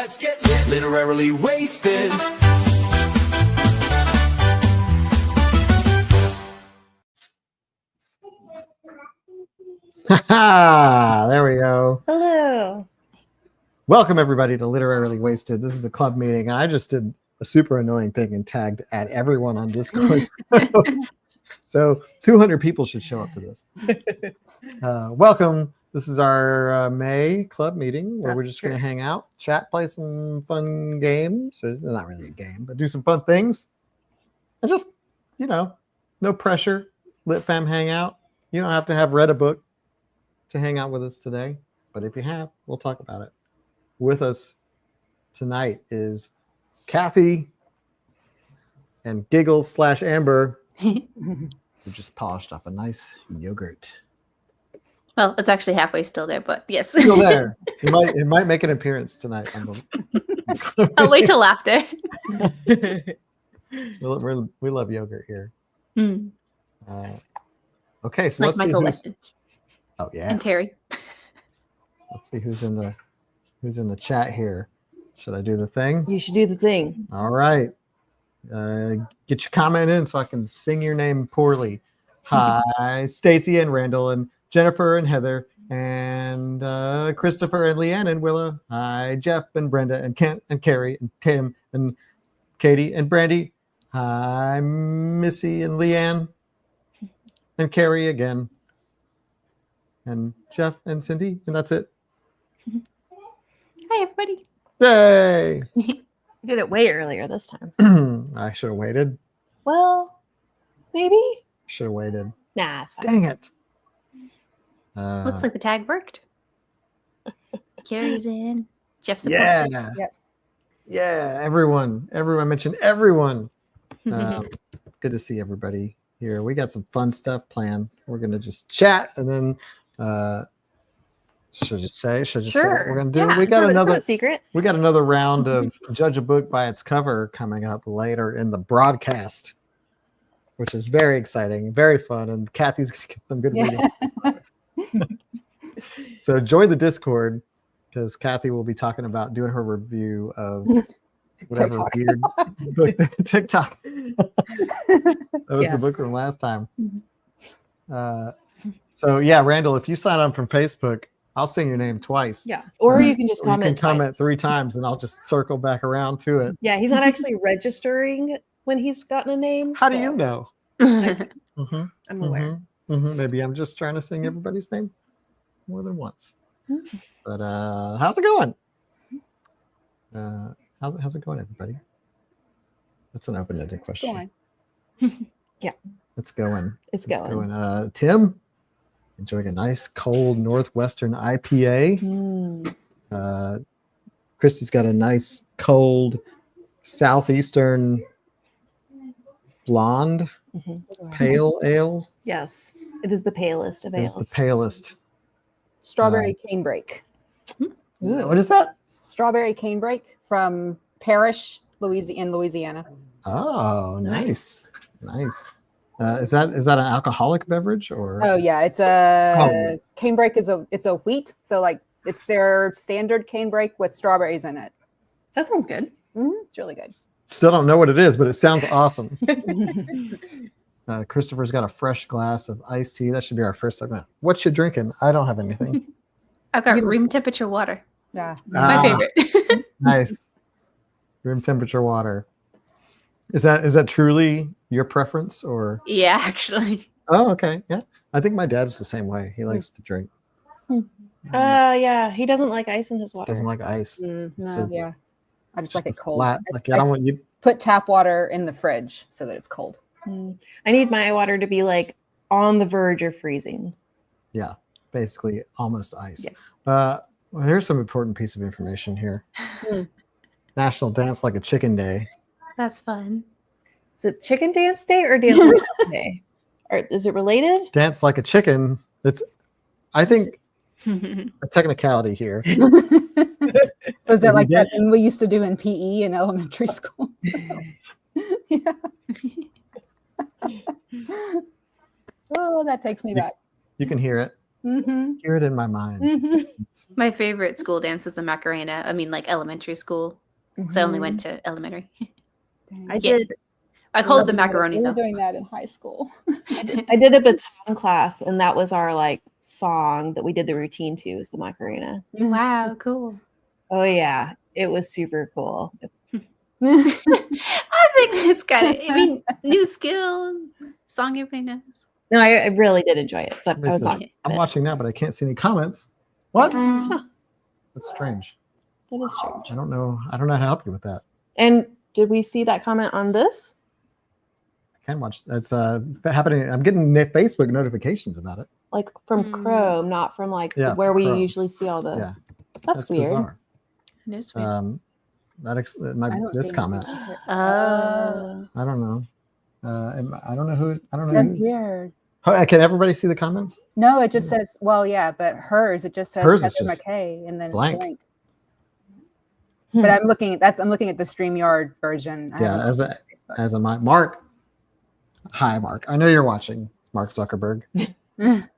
Let's get lit. Literally wasted. There we go. Hello. Welcome everybody to Literally Wasted. This is the club meeting. I just did a super annoying thing and tagged at everyone on Discord. So 200 people should show up to this. Welcome. This is our May club meeting where we're just going to hang out, chat, play some fun games. It's not really a game, but do some fun things. And just, no pressure. Lit fam hangout. You don't have to have read a book to hang out with us today. But if you have, we'll talk about it. With us tonight is Kathy and Giggles / Amber. We just polished off a nice yogurt. Well, it's actually halfway still there, but yes. Still there. It might make an appearance tonight. I'll wait till after. We love yogurt here. Mm. Okay, so Like let's Michael see Weston. Oh yeah. And Terry. Let's see who's in the chat here. Should I do the thing? You should do the thing. All right. Get your comment in so I can sing your name poorly. Hi, Stacy and Randall and Jennifer and Heather and Christopher and Leanne and Willa. Hi, Jeff and Brenda and Kent and Carrie and Tim and Katie and Brandy. Hi, Missy and Leanne and Carrie again. And Jeff and Cindy, and that's it. Hi, everybody. Yay! You did it way earlier this time. I should have waited. Well, maybe. Should have waited. Nah, it's fine. Dang it. Looks like the tag worked. Carrie's in. Jeff supports Yeah. it. Yep. Yeah, everyone mentioned everyone. Good to see everybody here. We got some fun stuff planned. We're gonna just chat and then should I just say what we're gonna do? Yeah, We got it's another not a secret. We got another round of judge a book by its cover coming up later in the broadcast, which is very exciting, very fun, and Kathy's gonna get some good reading. So join the Discord because Kathy will be talking about doing her review of whatever TikTok. weird book TikTok. That was the book Yes. from last time. So yeah, Randall, if you sign up from Facebook, I'll sing your name twice. Yeah. Or you can just Or you comment. can comment twice. 3 times, and I'll just circle back around to it. Yeah, he's not actually registering when he's gotten a name. How do so you know? I'm aware. Maybe I'm just trying to sing everybody's name more than once. But how's it going? How's it going, everybody? That's an open-ended question. Yeah. It's going. It's going. Tim, enjoying a nice cold Northwestern IPA. Christy's got a nice cold Southeastern blonde pale ale. Yes. It is the palest of It's ales. the palest. Strawberry canebrake. What is that? Strawberry canebrake from Parrish, Louisiana. Oh, nice. Is that an alcoholic beverage or? Oh yeah, it's a canebrake is a wheat, so like it's their standard canebrake with strawberries in it. That sounds good. It's really good. Still don't know what it is, but it sounds awesome. Christopher's got a fresh glass of iced tea. That should be our first segment. What you drinking? I don't have anything. I've got room temperature water. Yeah. My favorite. Nice. Room temperature water. Is that truly your preference or? Yeah, actually. Oh, okay. Yeah. I think my dad's the same way. He likes to drink. Yeah, he doesn't like ice in his water. Doesn't like ice. No, yeah. I just like it cold. Flat. Like I don't want you. Put tap water in the fridge so that it's cold. I need my water to be like on the verge of freezing. Yeah, basically almost ice. Yeah. Well, here's some important piece of information here. National Dance Like a Chicken Day. That's fun. Is it Chicken Dance Day or Dance Like a Day? Or is it related? Dance like a chicken. I think a technicality here. So is that like that thing we used to do in PE in elementary school? Yeah. Oh, that takes me back. You can hear it. Mm-hmm. hear it in my mind. Mm-hmm. My favorite school dance was the Macarena. I mean, like elementary school. So I only went to elementary. I Yeah. did. I called it the We macaroni were though. doing that in high school. I did a baton class, and that was our like song that we did the routine to. Was the Macarena. Wow, cool. Oh yeah, it was super cool. I think it's kind of. I mean, new skill, song everybody knows. No, I really did enjoy it, but I Somebody was not. says, I'm watching now, but I can't see any comments. What? Huh. That's strange. That is strange. I don't know how to help you with that. And did we see that comment on this? I can watch. That's happening. I'm getting Facebook notifications about it. Like from Hmm. Chrome, not from like Yeah, where from we Chrome. usually see all the. Yeah, That's weird. bizarre. No sweet. This comment. Oh. I don't know. I don't know who. I don't know. That's who's- weird. Can everybody see the comments? No, it just says, well, yeah, but hers, it just says Hers is Heather just McKay and then blank. it's blank. Hmm. But I'm looking at the StreamYard version. I Yeah, haven't as looked a at Facebook. as a Mark. Hi, Mark. I know you're watching, Mark Zuckerberg.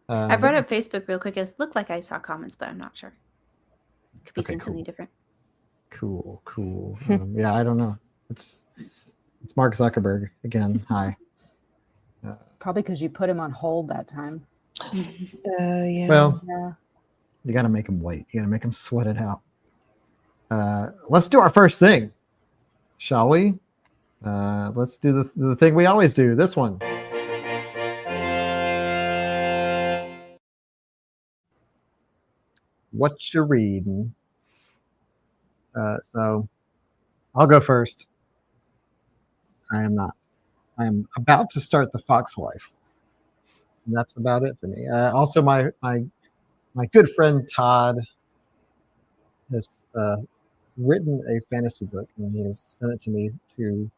I brought up Facebook real quick. It looked like I saw comments, but I'm not sure. Could be Okay, something cool. different. Cool. Yeah, I don't know. It's Mark Zuckerberg again. Hi. Probably because you put him on hold that time. Yeah. Well, Yeah. you got to make him wait. You got to make him sweat it out. Let's do our first thing, shall we? Let's do the thing we always do. This one. What you reading? So I'll go first. I am not. I am about to start The Fox Wife. And that's about it for me. Also, my good friend Todd has written a fantasy book, and he has sent it to me to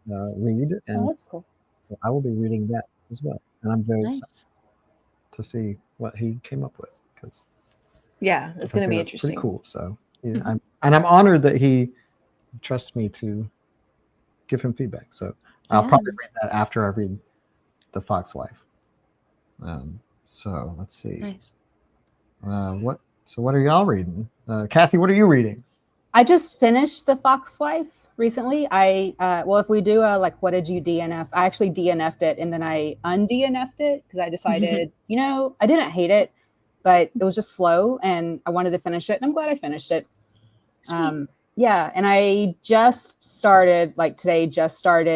read, Oh, and that's cool. so I will be reading that as well. And I'm very excited Nice. to see what he came up with, because Yeah, it's going to be that's interesting. pretty cool. So yeah, I'm honored that he trusts me to give him feedback. So I'll Yeah. probably read that after I read The Fox Wife. So let's see. Nice. What are y'all reading? Kathy, what are you reading? I just finished The Fox Wife recently. If we do what did you DNF? I actually DNF'd it and then I undNF'd it because I decided, I didn't hate it, but it was just slow and I wanted to finish it. And I'm glad I finished it. Yeah, and I just started the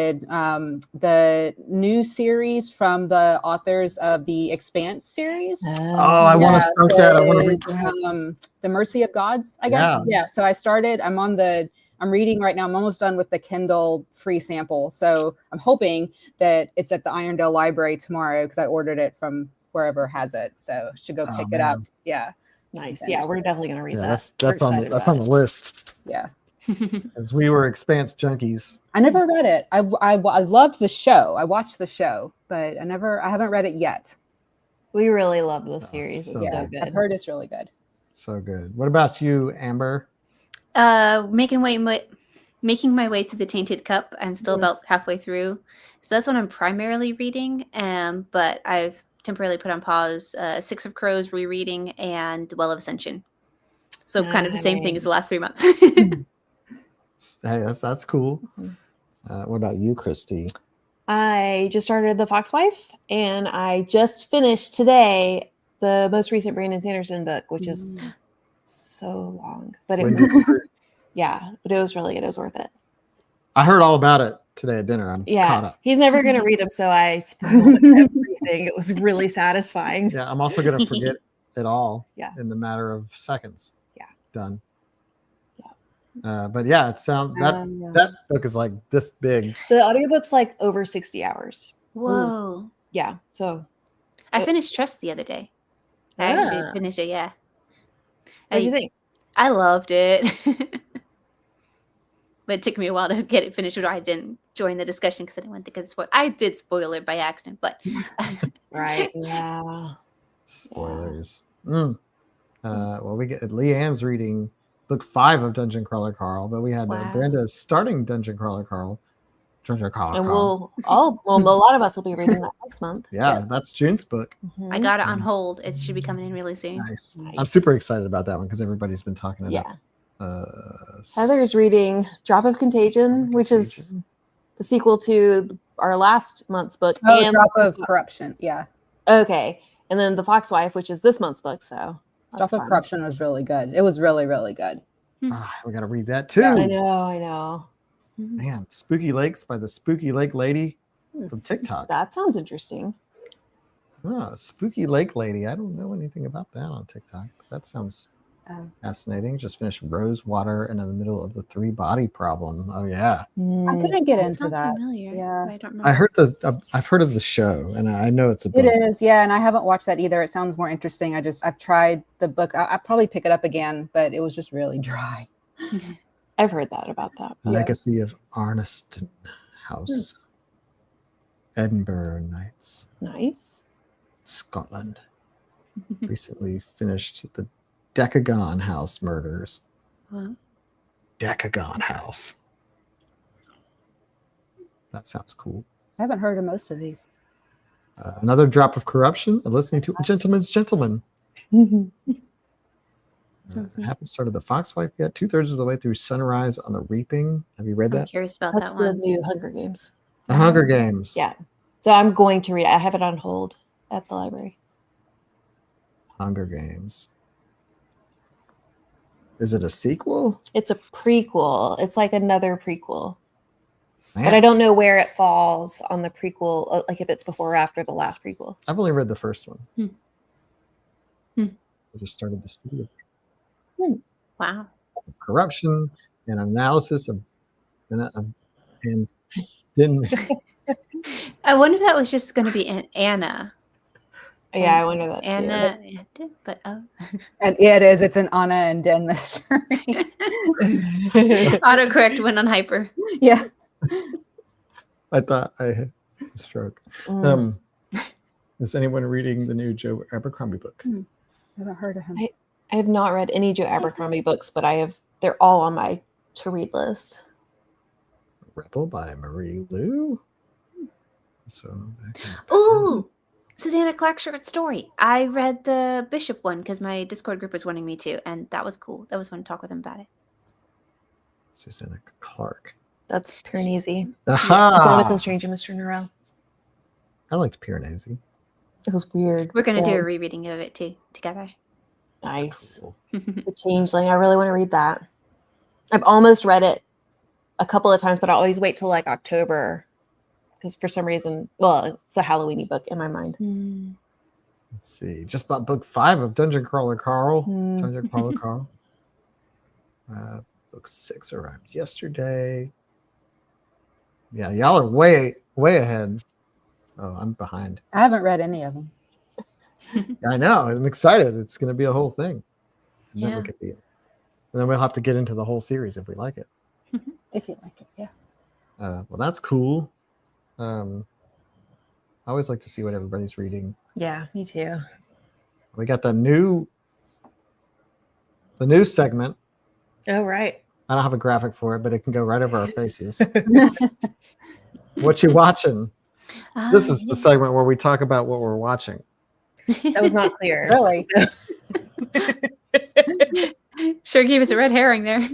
new series from the authors of the Expanse series. I want to start that. I want to read that. The Mercy of Gods, I guess. Yeah. So I started. I'm reading right now. I'm almost done with the Kindle free sample. So I'm hoping that it's at the Irondale Library tomorrow because I ordered it from wherever has it. So I should go pick it up. Yeah. Nice. Yeah, we're definitely going to read that. That's We're on excited the about it. list. Yeah. As we were Expanse junkies. I never read it. I loved the show. I watched the show, but I haven't read it yet. We really love the series. It's Yeah, so good. I've heard it's really good. So good. What about you, Amber? Making my way to the Tainted Cup. I'm still about halfway through, so that's what I'm primarily reading. But I've temporarily put on pause Six of Crows rereading and Well of Ascension. So kind of the same thing as the last 3 months. Hey, that's cool. What about you, Christy? I just started The Fox Wife, and I just finished today the most recent Brandon Sanderson book, which is so long. But it was really good. It was worth it. I heard all about it today at dinner. I'm caught up. He's never going to read them, so I spoiled everything. It was really satisfying. Yeah, I'm also going to forget it all Yeah. in the matter of seconds. Yeah. Done. But yeah, it sounds that book is like this big. The audiobook's like over 60 hours. Whoa. Yeah. So I finished Trust the other day. I actually finished it, yeah. what do you think? I loved it. But it took me a while to get it finished. I didn't join the discussion because I didn't want to think of the spoil. I did spoil it by accident, but Right. Yeah. Spoilers. Well, we get Leanne's reading book 5 of Dungeon Crawler Carl, but we had Wow. Brenda starting Dungeon Crawler Carl, And a lot of us will be reading that next month. Yeah, that's June's book. I got it on hold. It should be coming in really soon. Nice. I'm super excited about that one because everybody's been talking about. Heather's reading Drop of Contagion, which is the sequel to our last month's book. Oh, Drop of Corruption. Yeah. Okay. And then The Foxwife, which is this month's book. So Drop of Corruption was really good. It was really, really good. We got to read that too. Yeah. I know. Man, Spooky Lakes by the Spooky Lake Lady from TikTok. That sounds interesting. Spooky Lake Lady. I don't know anything about that on TikTok. That sounds fascinating. Just finished Rose Water and in the middle of the 3-body problem. Oh yeah. I couldn't get into Sounds that. familiar. Yeah. I don't know. I've heard of the show, and I know it's a book. It is, yeah, and I haven't watched that either. It sounds more interesting. I've tried the book. I'll probably pick it up again, but it was just really dry. I've heard that about that. Legacy of Arniston House. Edinburgh Nights. Nice. Scotland. Recently finished the Decagon House murders. Wow. Decagon House. That sounds cool. I haven't heard of most of these. Another Drop of Corruption. Listening to A Gentleman's Gentleman. Haven't started The Foxwife yet. 2/3 of the way through Sunrise on the Reaping. Have you read I'm that? curious about That's that the one. new Hunger Games. The Hunger Games. Yeah. So I'm going to read it. I have it on hold at the library. Hunger Games. Is it a sequel? It's a prequel. It's like another prequel. Man, But I don't know where it falls on the prequel, like if it's before or after the last prequel. I've only read the first one. Hmm. I just started the studio. Wow. Corruption and analysis of and didn't I wonder if that was just going to be Anna. Yeah, I wonder that Anna, but And yeah, it is. It's an Anna and Den mystery. autocorrect went on hyper. Yeah. I thought I had a stroke. Is anyone reading the new Joe Abercrombie book? I haven't heard of him. I have not read any Joe Abercrombie books, but they're all on my to-read list. Rebel by Marie Lu. So Ooh, Susanna Clark short story. I read the Bishop one because my Discord group was wanting me to, and that was cool. That was fun to talk with him about it. Susanna Clark. That's Piranesi. Aha! Jonathan Strange and Mr. Norrell. I liked Piranesi. It was weird. We're gonna do a rereading of it too together. Nice. Cool. The Changeling. I really want to read that. I've almost read it a couple of times, but I always wait till like October because for some reason, well, it's a Halloween-y book in my mind. Let's see. Just bought book 5 of Dungeon Crawler Carl. Dungeon Crawler Carl. Book 6 arrived yesterday. Yeah, y'all are way ahead. Oh, I'm behind. I haven't read any of them. I know. I'm excited. It's going to be a whole thing. And then Yeah. look at the. And then we'll have to get into the whole series if we like it. If you like it, yeah. Well, that's cool. I always like to see what everybody's reading. Yeah, me too. We got the new segment. Oh, right. I don't have a graphic for it, but it can go right over our faces. What you watching? This is the segment where we talk about what we're watching. That was not clear. Really? Sure gave us a red herring there.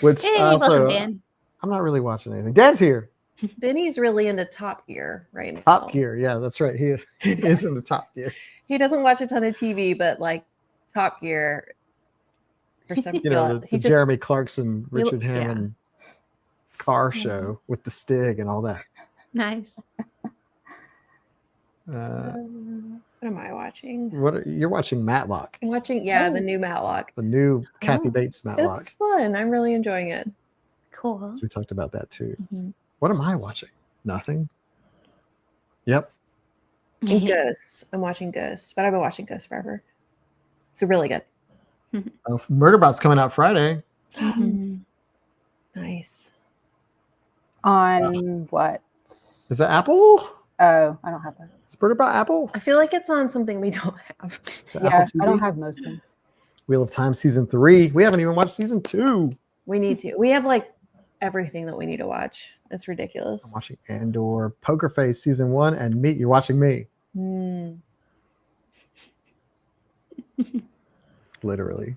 Which Hey, also, welcome, Dan. I'm not really watching anything. Dan's here. Benny's really into Top Gear right now. Top Gear. Yeah, that's right. He is in the Top Gear. He doesn't watch a ton of TV, but like Top Gear for some You know, the he just, Jeremy Clarkson, Richard yeah. Hammond car show with the Stig and all that. Nice. Uh, what am I watching? you're watching Matlock, I'm watching, the new Matlock. the new Kathy Bates Matlock. It's fun. I'm really enjoying it. Cool. So we talked about that too. Mhm. What am I watching? Nothing. Yep. And Ghosts. I'm watching Ghosts, but I've been watching Ghosts forever. It's really good. Murderbot's coming out Friday. Nice. On what? Is that Apple? Oh, I don't have that. Is Murderbot Apple? I feel like it's on something we don't have. Is it Yeah, Apple I don't TV? have most things. Wheel of Time season 3. We haven't even watched season 2. We need to. We have like everything that we need to watch. It's ridiculous. I'm watching Andor, Poker Face season 1, and Meet. You're watching me. Literally.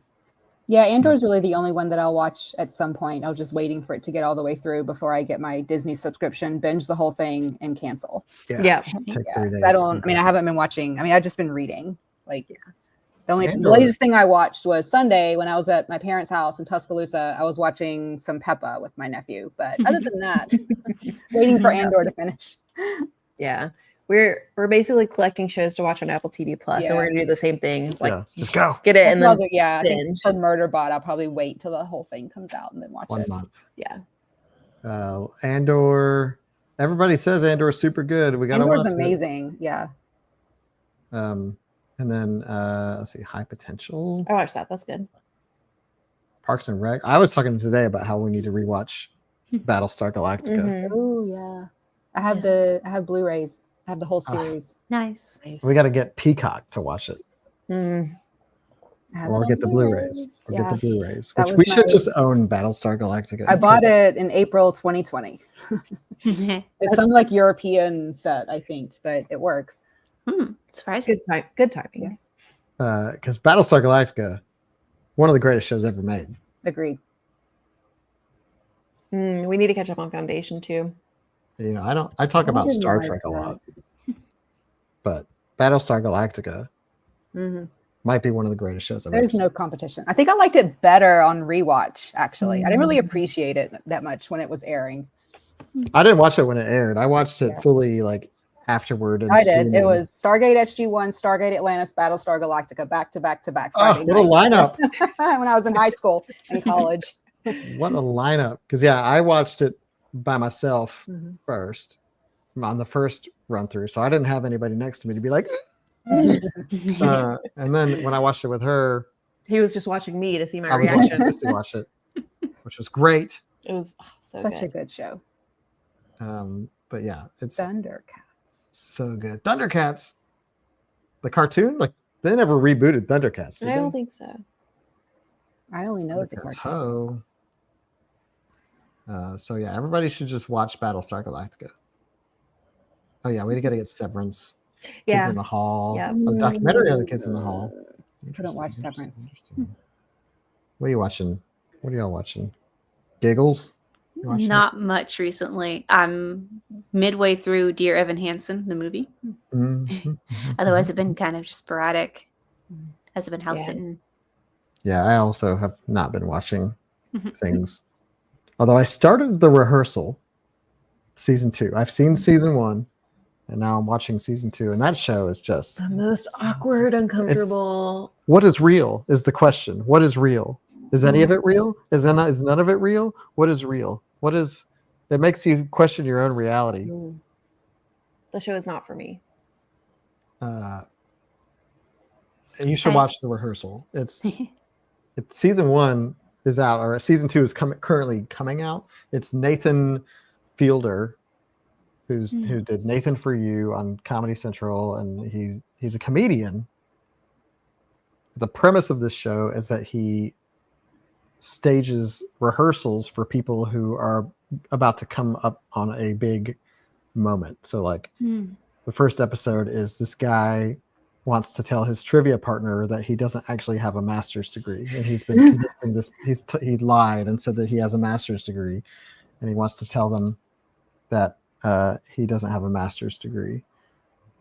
Yeah, Andor is really the only one that I'll watch at some point. I was just waiting for it to get all the way through before I get my Disney subscription, binge the whole thing, and cancel. Yeah. Take Yeah, 3 days. I haven't been watching. I mean, I've just been reading. Like, the Andor. latest thing I watched was Sunday when I was at my parents' house in Tuscaloosa. I was watching some Peppa with my nephew. But other than that, waiting for Andor to finish. Yeah. We're basically collecting shows to watch on Apple TV Plus, and we're gonna do the same thing. It's like just go. get it, and then I think for Murderbot, I'll probably wait till the whole thing comes out and then watch 1 it. month. Yeah. Andor. Everybody says Andor is super good. We got Andor's amazing. Yeah. And then let's see, High Potential. I watched that. That's good. Parks and Rec. I was talking today about how we need to rewatch Battlestar Galactica. Mhm. Oh yeah. I have Blu-rays. I have the whole series. Nice. We got to get Peacock to watch it. Mm. Or get the Blu-rays. Or get the Blu-rays. That Which was we should my- just own Battlestar Galactica. I bought it in April 2020. It's some like European set, I think, but it works. Surprising. Good timing. Because Battlestar Galactica, one of the greatest shows ever made. Agreed. We need to catch up on Foundation too. You know, I talk about didn't Star like Trek a that. lot, but Battlestar Galactica Mhm. might be one of the greatest shows ever. There's no competition. I think I liked it better on rewatch, actually. I didn't really appreciate it that much when it was airing. I didn't watch it when it aired. I watched it fully like afterward. And I did. It streaming. was Stargate SG-1, Stargate Atlantis, Battlestar Galactica, back to back to back. Oh, Friday what a lineup! when I was in high school and college. What a lineup! Because I watched it by myself first on the first run through, so I didn't have anybody next to me to be like. And then when I watched it with her, He was just watching me to see my I was reaction. watching to watch it, which was great. It was Such a good show. But yeah, it's Thundercats. so good. Thundercats, the cartoon, like they never rebooted Thundercats. Did I don't they? think so. I only know the Thundercats cartoon. Ho. So yeah, everybody should just watch Battlestar Galactica. Oh yeah, we got to get Severance. Kids Yeah. in the Hall. Yeah. A documentary on the Kids in the Hall. Couldn't watch Severance. Interesting. What are you watching? What are y'all watching? Giggles? You watching Not much recently. I'm midway through Dear Evan Hansen, the movie. it? Mhm. Otherwise, I've been kind of just sporadic as I've been house Yeah. sitting. Yeah, I also have not been watching Mhm. things. Although I started The Rehearsal, season 2. I've seen season 1, and now I'm watching season 2, and that show is just The most awkward, uncomfortable. what is real is the question. What is real? Is any of it real? Is none of it real? What is real? What is that makes you question your own reality? The show is not for me. And you should watch The Rehearsal. It's season 1 is out, or season 2 is currently coming out. It's Nathan Fielder, who did Nathan For You on Comedy Central, and he's a comedian. The premise of this show is that he stages rehearsals for people who are about to come up on a big moment. So like the first episode is this guy wants to tell his trivia partner that he doesn't actually have a master's degree, and he's been convincing this. He lied and said that he has a master's degree, and he wants to tell them that he doesn't have a master's degree.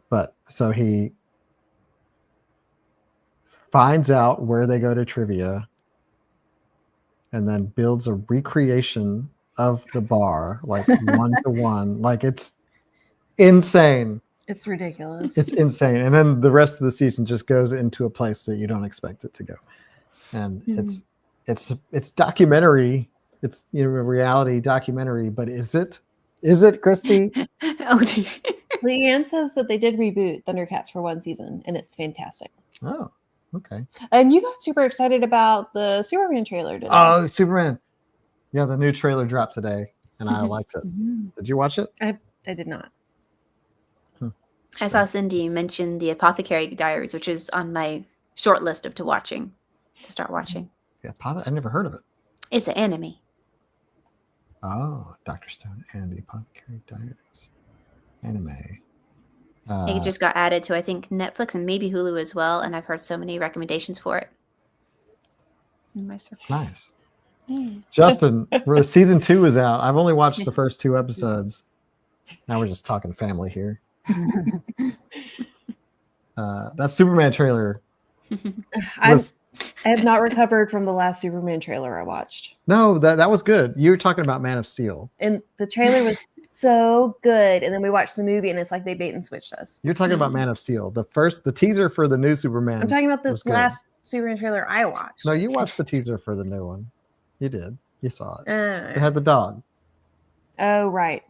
But so he finds out where they go to trivia, and then builds a recreation of the bar, like 1-to-1. Like it's insane. It's ridiculous. It's insane. And then the rest of the season just goes into a place that you don't expect it to go. And it's documentary. It's a reality documentary, but is it? Is it, Christy? Oh, dear. Leanne says that they did reboot Thundercats for 1 season, and it's fantastic. Oh, okay. And you got super excited about the Superman trailer today. Oh, Superman. Yeah, the new trailer dropped today, and I liked it. Did you watch it? I did not. I saw Cindy mention the Apothecary Diaries, which is on my short list of to start watching. Yeah, I never heard of it. It's an anime. Oh, Dr. Stone and the Apothecary Diaries anime. It just got added to, I think, Netflix and maybe Hulu as well, and I've heard so many recommendations for it. In my circle. Nice. Yeah. Justin, season 2 is out. I've only watched the first 2 episodes. Now we're just talking family here. That Superman trailer was... I have not recovered from the last Superman trailer I watched. No, that was good. You were talking about Man of Steel. And the trailer was so good. And then we watched the movie and it's like they bait and switched us. You're talking about Man of Steel. The teaser for the new Superman. I'm talking about the was good. last Superman trailer I watched. No, you watched the teaser for the new one. You did. You saw it. It Uh, had the dog. oh, right.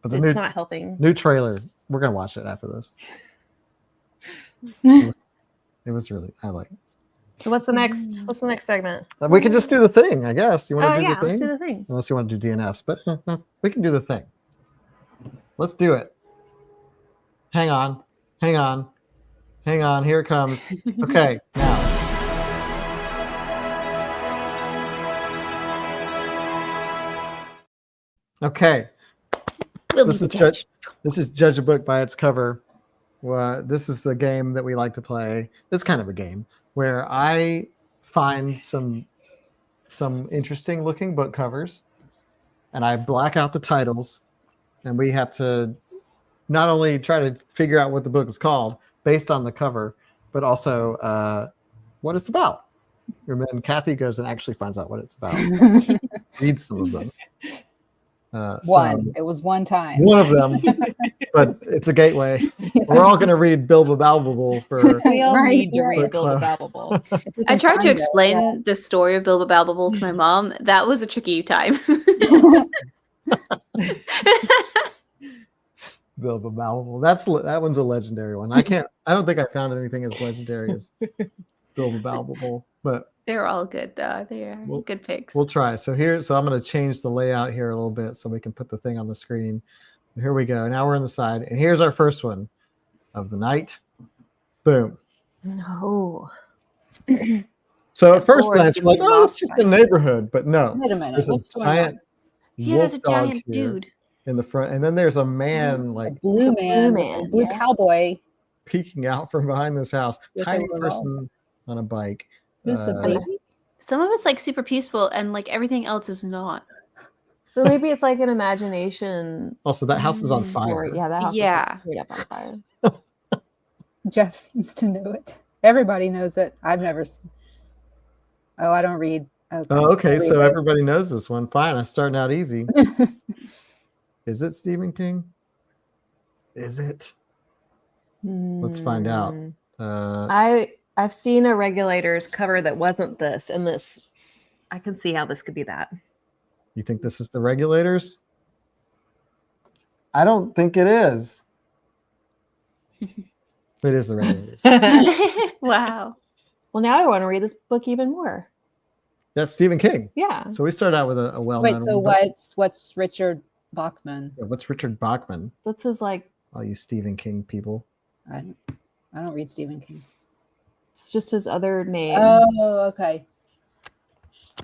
But the It's not helping. new trailer, we're going to watch it after this. It was really, I like it. So what's the next segment? We can just do the thing, I guess. You want to Oh do yeah, the thing? let's do the thing. Unless you want to do DNFs, but we can do the thing. Let's do it. Hang on. Here it comes. Okay, now. Okay, We'll this be is the judge. Judge a Book by its cover. This is the game that we like to play. It's kind of a game where I find some interesting looking book covers and I black out the titles, and we have to not only try to figure out what the book is called based on the cover, but also what it's about. And then Kathy goes and actually finds out what it's about. Reads some of them. It was one time. One of them, but it's a gateway. We're all going to read Bilbo Balbable for... We all Right, need to right. read Bilbo Balbable. I tried to explain the story of Bilbo Balbable to my mom. That was a tricky time. Bilbo Balbable. That one's a legendary one. I don't think I found anything as legendary as Bilbo Balbable, but They're all good though. They are good picks. we'll try. So I'm going to change the layout here a little bit so we can put the thing on the screen. Here we go. Now we're on the side, and here's our first one of the night. Boom. No. So at first course, glance, you you're like, mean oh, it's just a Lost neighborhood, but no. Wait a minute, There's what's a going on? giant Yeah, there's a wolf dog giant here dude. in the front, and then there's a man like A blue man, man, blue yeah. cowboy. peeking out from behind this house. With a Tiny revolver. person on a bike. Who's the baby? Some of it's like super peaceful, and like everything else is not. So maybe it's like an imagination Also, that house is on story. fire. Yeah, that house Yeah. is like straight up on fire. Jeff seems to know it. Everybody knows it. I've never seen. Oh, I don't read. Okay. Oh, okay. I read So this. everybody knows this one. Fine. I'm starting out easy. Is it Stephen King? Is it? Let's find out. I've seen a Regulators cover that wasn't this, and this I can see how this could be that. You think this is the Regulators? I don't think it is. It is the Regulators. Wow. Well, now I want to read this book even more. That's Stephen King. Yeah. So we started out with a well-known Wait, so one, but- what's Richard Bachman? Yeah, what's Richard Bachman? That's his like All you Stephen King people. I don't read Stephen King. it's just his other name. Oh, okay.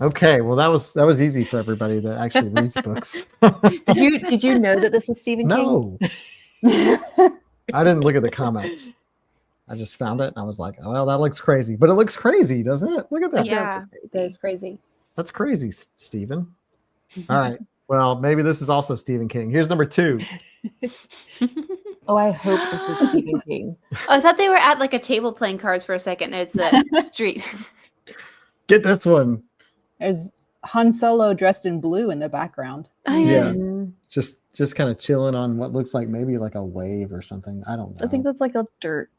Okay, well that was easy for everybody that actually reads books. Did you know that this was Stephen King? No, I didn't look at the comments. I just found it and I was like, oh, well, that looks crazy. But it looks crazy, doesn't it? Look at that. Yeah. That is crazy. That's crazy, Stephen. All right. Well, maybe this is also Stephen King. Here's number 2. Oh, I hope this is Stephen King. Oh, I thought they were at like a table playing cards for a second. It's a street. Get this one. There's Han Solo dressed in blue in the background. Oh, Yeah. Mm, Just kind of chilling on what looks like maybe like a wave or something. I don't know. I think that's like a dirt,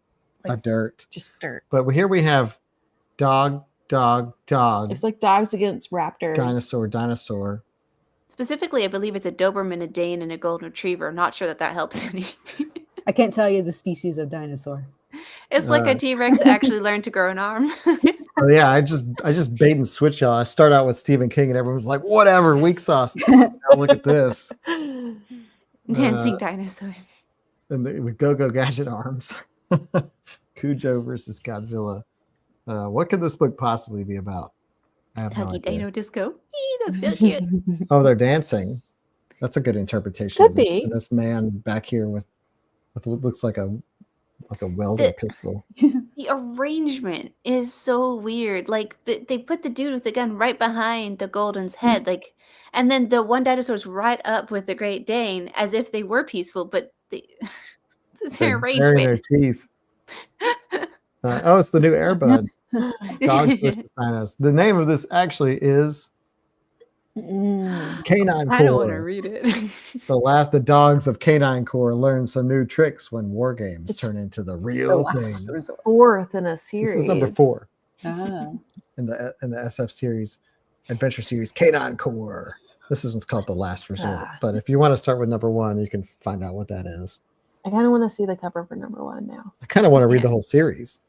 a dirt. just dirt. But here we have dog, It's like dogs against raptors. dinosaur. Specifically, I believe it's a Doberman, a Dane, and a Golden Retriever. Not sure that helps any. I can't tell you the species of dinosaur. It's like a T-Rex that actually learned to grow an arm. Oh yeah, I just bait and switch y'all. I start out with Stephen King and everyone's like, whatever, weak sauce. Now look at this. Dancing dinosaurs. And with Go-Go Gadget arms. Cujo versus Godzilla. What could this book possibly be about? I have no Tuggy idea. Dino Disco. Eee, that's so cute. Oh, they're dancing. That's a good interpretation. Could of this, be. and this man back here with what looks like a welding The- pistol. The arrangement is so weird. Like they put the dude with the gun right behind the Golden's head, like, and then the one dinosaur's right up with the Great Dane, as if they were peaceful, but they, it's their They're baring their arrangement. teeth. Oh, it's the new Airbud. Dogs versus Dinos. The name of this actually is Mm. Canine I don't want to Corps. read it. The dogs of Canine Corps learn some new tricks when war games It's turn into the The real last thing. resort. 4th in a This series. is number 4 Ah. in the SF series, adventure series, Canine Corps. This is what's called the Last Resort. Ah. But if you want to start with number 1, you can find out what that is. I kind of want to see the cover for number 1 now. I kind of want to read Yeah. the whole series.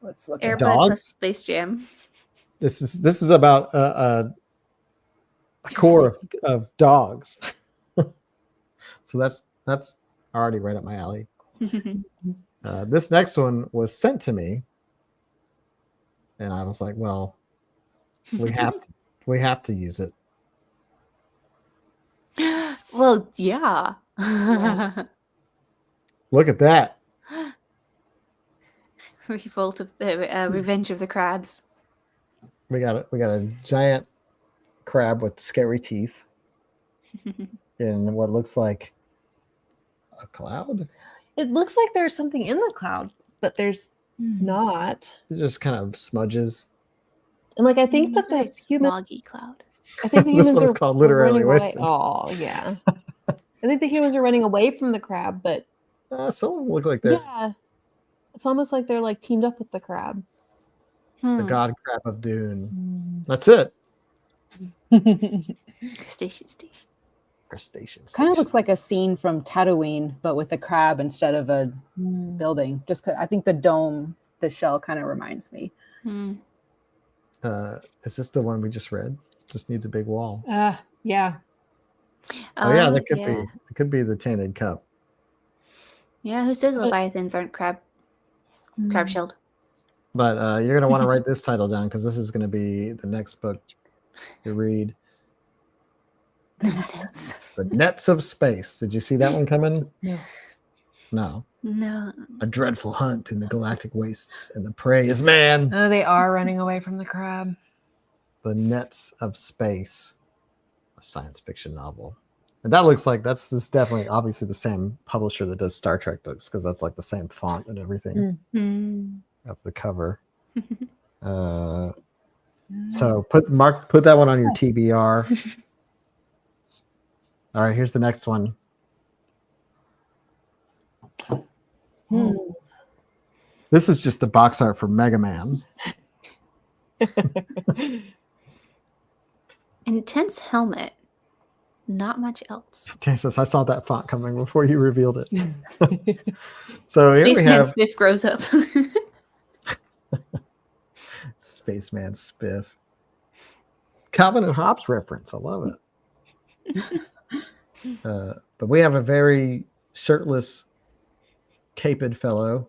Let's look at Airbud Dogs? plus Space Jam. This is about a corps of dogs. So that's already right up my alley. This next one was sent to me, and I was like, "Well, we have to use it." Well, yeah. Look at that! Revolt of the Revenge of the Crabs. We got a giant crab with scary teeth in what looks like a cloud. It looks like there's something in the cloud, but there's not. It just kind of smudges. And like I think that Very the humans, smoggy cloud. I think the This humans one's are called literally running away. wasted. Oh yeah, I think the humans are running away from the crab, but Some of them look like they're yeah, it's almost like they're like teamed up with the crab. the Hmm. god crab of Dune. That's it. Station. Crustacean. Kind of station. looks like a scene from Tatooine, but with a crab instead of a building. Just 'cause I think the dome, the shell, kind of reminds me. Hmm. Is this the one we just read? Just needs a big wall. Yeah. Oh yeah, that could yeah. be. It could be the tainted cup. Yeah, who says leviathans aren't crab Mm. shelled? But you're gonna want to write this title down because this is gonna be the next book you read. The Nets of Space. Did you see that one coming? No. No. No. A dreadful hunt in the galactic wastes, and the prey is man. Oh, they are running away from the crab. The Nets of Space, a science fiction novel. And that looks like this definitely obviously the same publisher that does Star Trek books because that's like the same font and everything Hmm. of the cover. So put that one on your TBR. All right, here's the next one. This is just the box art for Mega Man. Intense helmet. Not much else. Jesus, I saw that font coming before you revealed it. So here we Spaceman have Spiff grows up. Spaceman Spiff. Calvin and Hobbes reference. I love it. But we have a very shirtless, caped fellow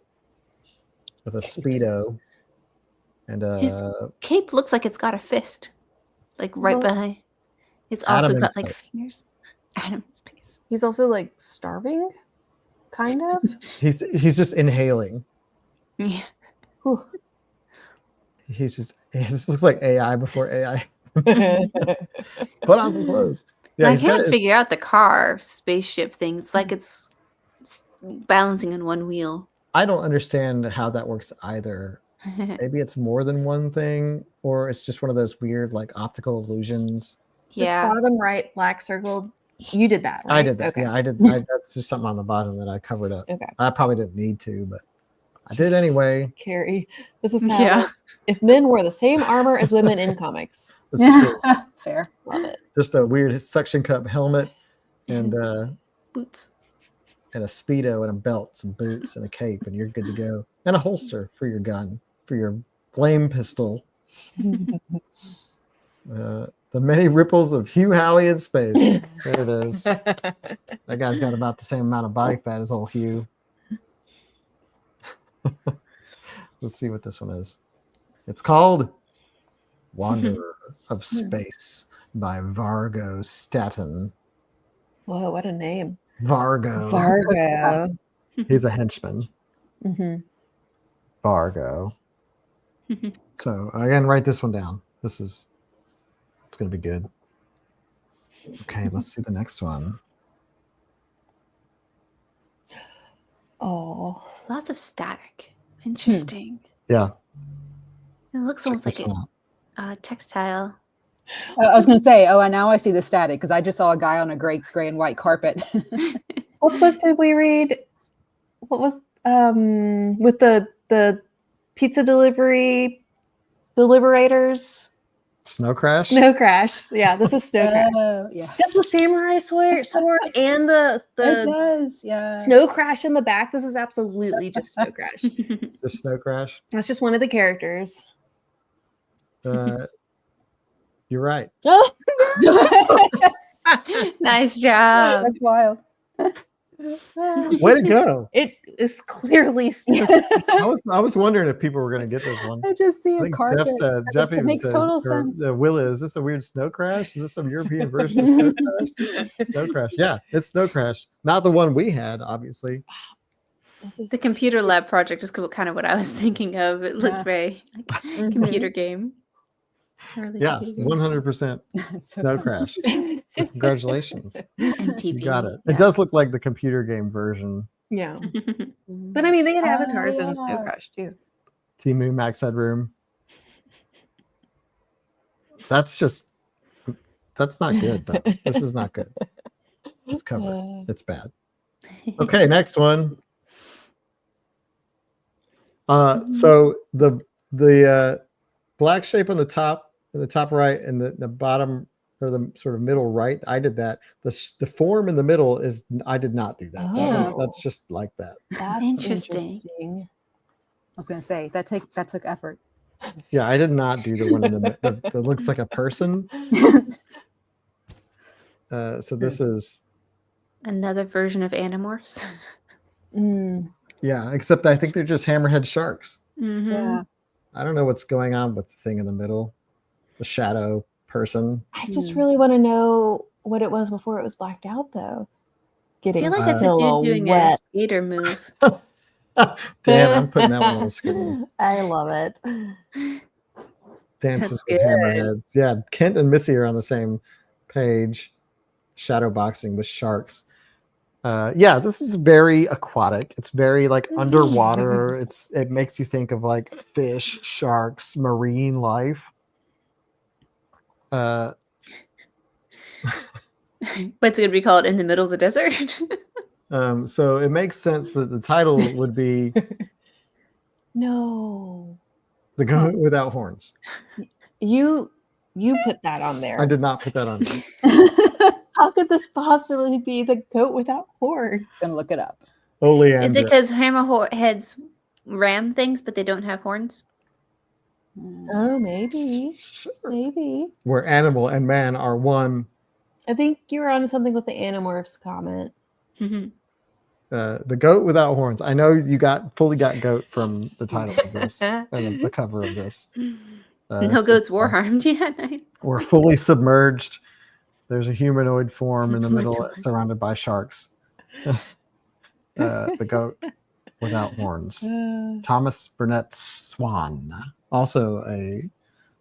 with a Speedo. And His cape looks like it's got a fist. Like right Well, behind. It's Adam also in got like space. fingers. Adam in space. He's also like starving, kind of. he's just inhaling. Yeah. Whew. He just looks like AI before AI. Put on some clothes. Yeah, I he's got can't his- figure out the car spaceship thing. It's like it's balancing on one wheel. I don't understand how that works either. Maybe it's more than one thing, or it's just one of those weird like optical illusions. Yeah. This bottom right black circle. You did that, right? I did that. Okay. Yeah, I did. That's just something on the bottom that I covered up. Okay. I probably didn't need to, but I did anyway. Carrie, this is Yeah. how if men wore the same armor as women in comics. It's true. Fair. Love it. Just a weird suction cup helmet and Boots. a Speedo and a belt, some boots and a cape, and you're good to go. And a holster for your gun, for your flame pistol. The many ripples of Hugh Howey in space. There it is. That guy's got about the same amount of body fat as old Hugh. Let's see what this one is. It's called Wanderer. of Space by Vargo Staten. Whoa, what a name. Vargo. Vargo. He's a henchman. Mm-hmm. Vargo. So again, write this one down. It's going to be good. Okay, let's see the next one. Oh, Lots of static. Interesting. Yeah. It looks Check almost like this one out. a textile. I was going to say, and now I see the static because I just saw a guy on a gray and white carpet. what book did we read? What was with the pizza deliberators? Snow Crash? Snow Crash. Yeah, this is Snow Crash. Yeah. That's the samurai sword and It the does, yeah. Snow Crash in the back. This is absolutely just Snow Crash. Just Snow Crash? That's just one of the characters. You're right. Oh, Nice job. That's wild. Way to go. it is clearly Snow I was wondering if people were going to get this one. I just see I a think carpet. Jeff It even makes said, total sense. Willa, is this a weird Snow Crash? Is this some European version of Snow Crash? Snow Crash. Yeah, it's Snow Crash. Not the one we had, obviously. The computer lab project is kind of what I was thinking of. It looked very like computer game. Early Yeah, computer game. 100% It's so Snow funny. Crash. So congratulations. MTV. You got it. Yeah. It does look like the computer game version. Yeah. But I mean, they had avatars in Snow Crash too. Timu Max Headroom. That's not good, though. This is not good. It's covered. It's bad. Okay, next one. So the black shape on the top right, and the bottom or the sort of middle right, I did that. The form in the middle I did not do that. That's just like that. That's Interesting. I was going to say that took effort. Yeah, I did not do the one in the middle that looks like a person. So this is Another version of Animorphs. yeah, except I think they're just hammerhead sharks. Mm-hmm. Yeah. I don't know what's going on with the thing in the middle, the shadow person. I just really want to know what it was before it was blacked out, though. I Getting feel like that's a dude doing a silhouette. skater move. Dan, I'm putting that one on the screen. I love it. Dances That's with good. hammerheads. Yeah, Kent and Missy are on the same page. Shadow boxing with sharks. Yeah, this is very aquatic. It's very like underwater. It makes you think of like fish, sharks, marine life. What's it gonna be called? In the Middle of the Desert? So it makes sense that the title would be No. The Goat Without Horns. You put that on there. I did not put that on. How could this possibly be the goat without horns? Gonna look it up. Oleander. Is it because hammerheads ram things, but they don't have horns? Oh, maybe. Maybe. Where animal and man are one. I think you were onto something with the Animorphs comment. Mm-hmm. The Goat Without Horns. I know you fully got goat from the title of this and the cover of this. No so goats war harmed. Yeah, nice. We're fully submerged. There's a humanoid form in the middle surrounded by sharks. The Goat Without Horns. Thomas Burnett Swan. Also a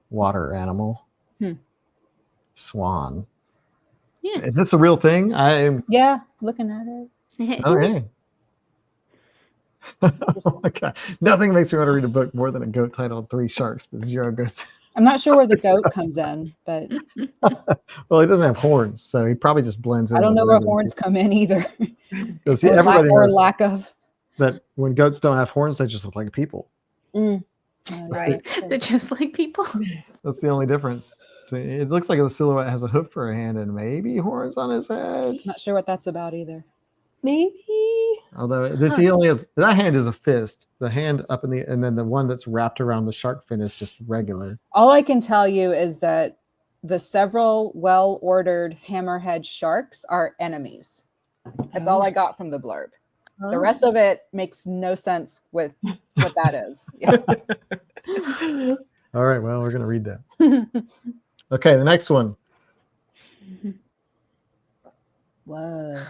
water animal. Swan. Yeah. Is this a real thing? Yeah, looking at it. Okay. Oh my God. Nothing makes me want to read a book more than a goat titled 3 Sharks, but 0 goats. I'm not sure where the goat comes in, but Well, he doesn't have horns, so he probably just blends in. I don't know with where regular horns come in either. people. See, Or everybody knows lack of. that when goats don't have horns, they just look like people. Right. They're just like people. That's the only difference. It looks like the silhouette has a hoof for a hand and maybe horns on his head. Not sure what that's about either. Maybe. Although he only has that hand is a fist. The hand up in and then the one that's wrapped around the shark fin is just regular. All I can tell you is that the several well-ordered hammerhead sharks are enemies. That's all I got from the blurb. The rest of it makes no sense with what that is. Yeah. All right, well, we're gonna read that. Okay, the next one. Whoa.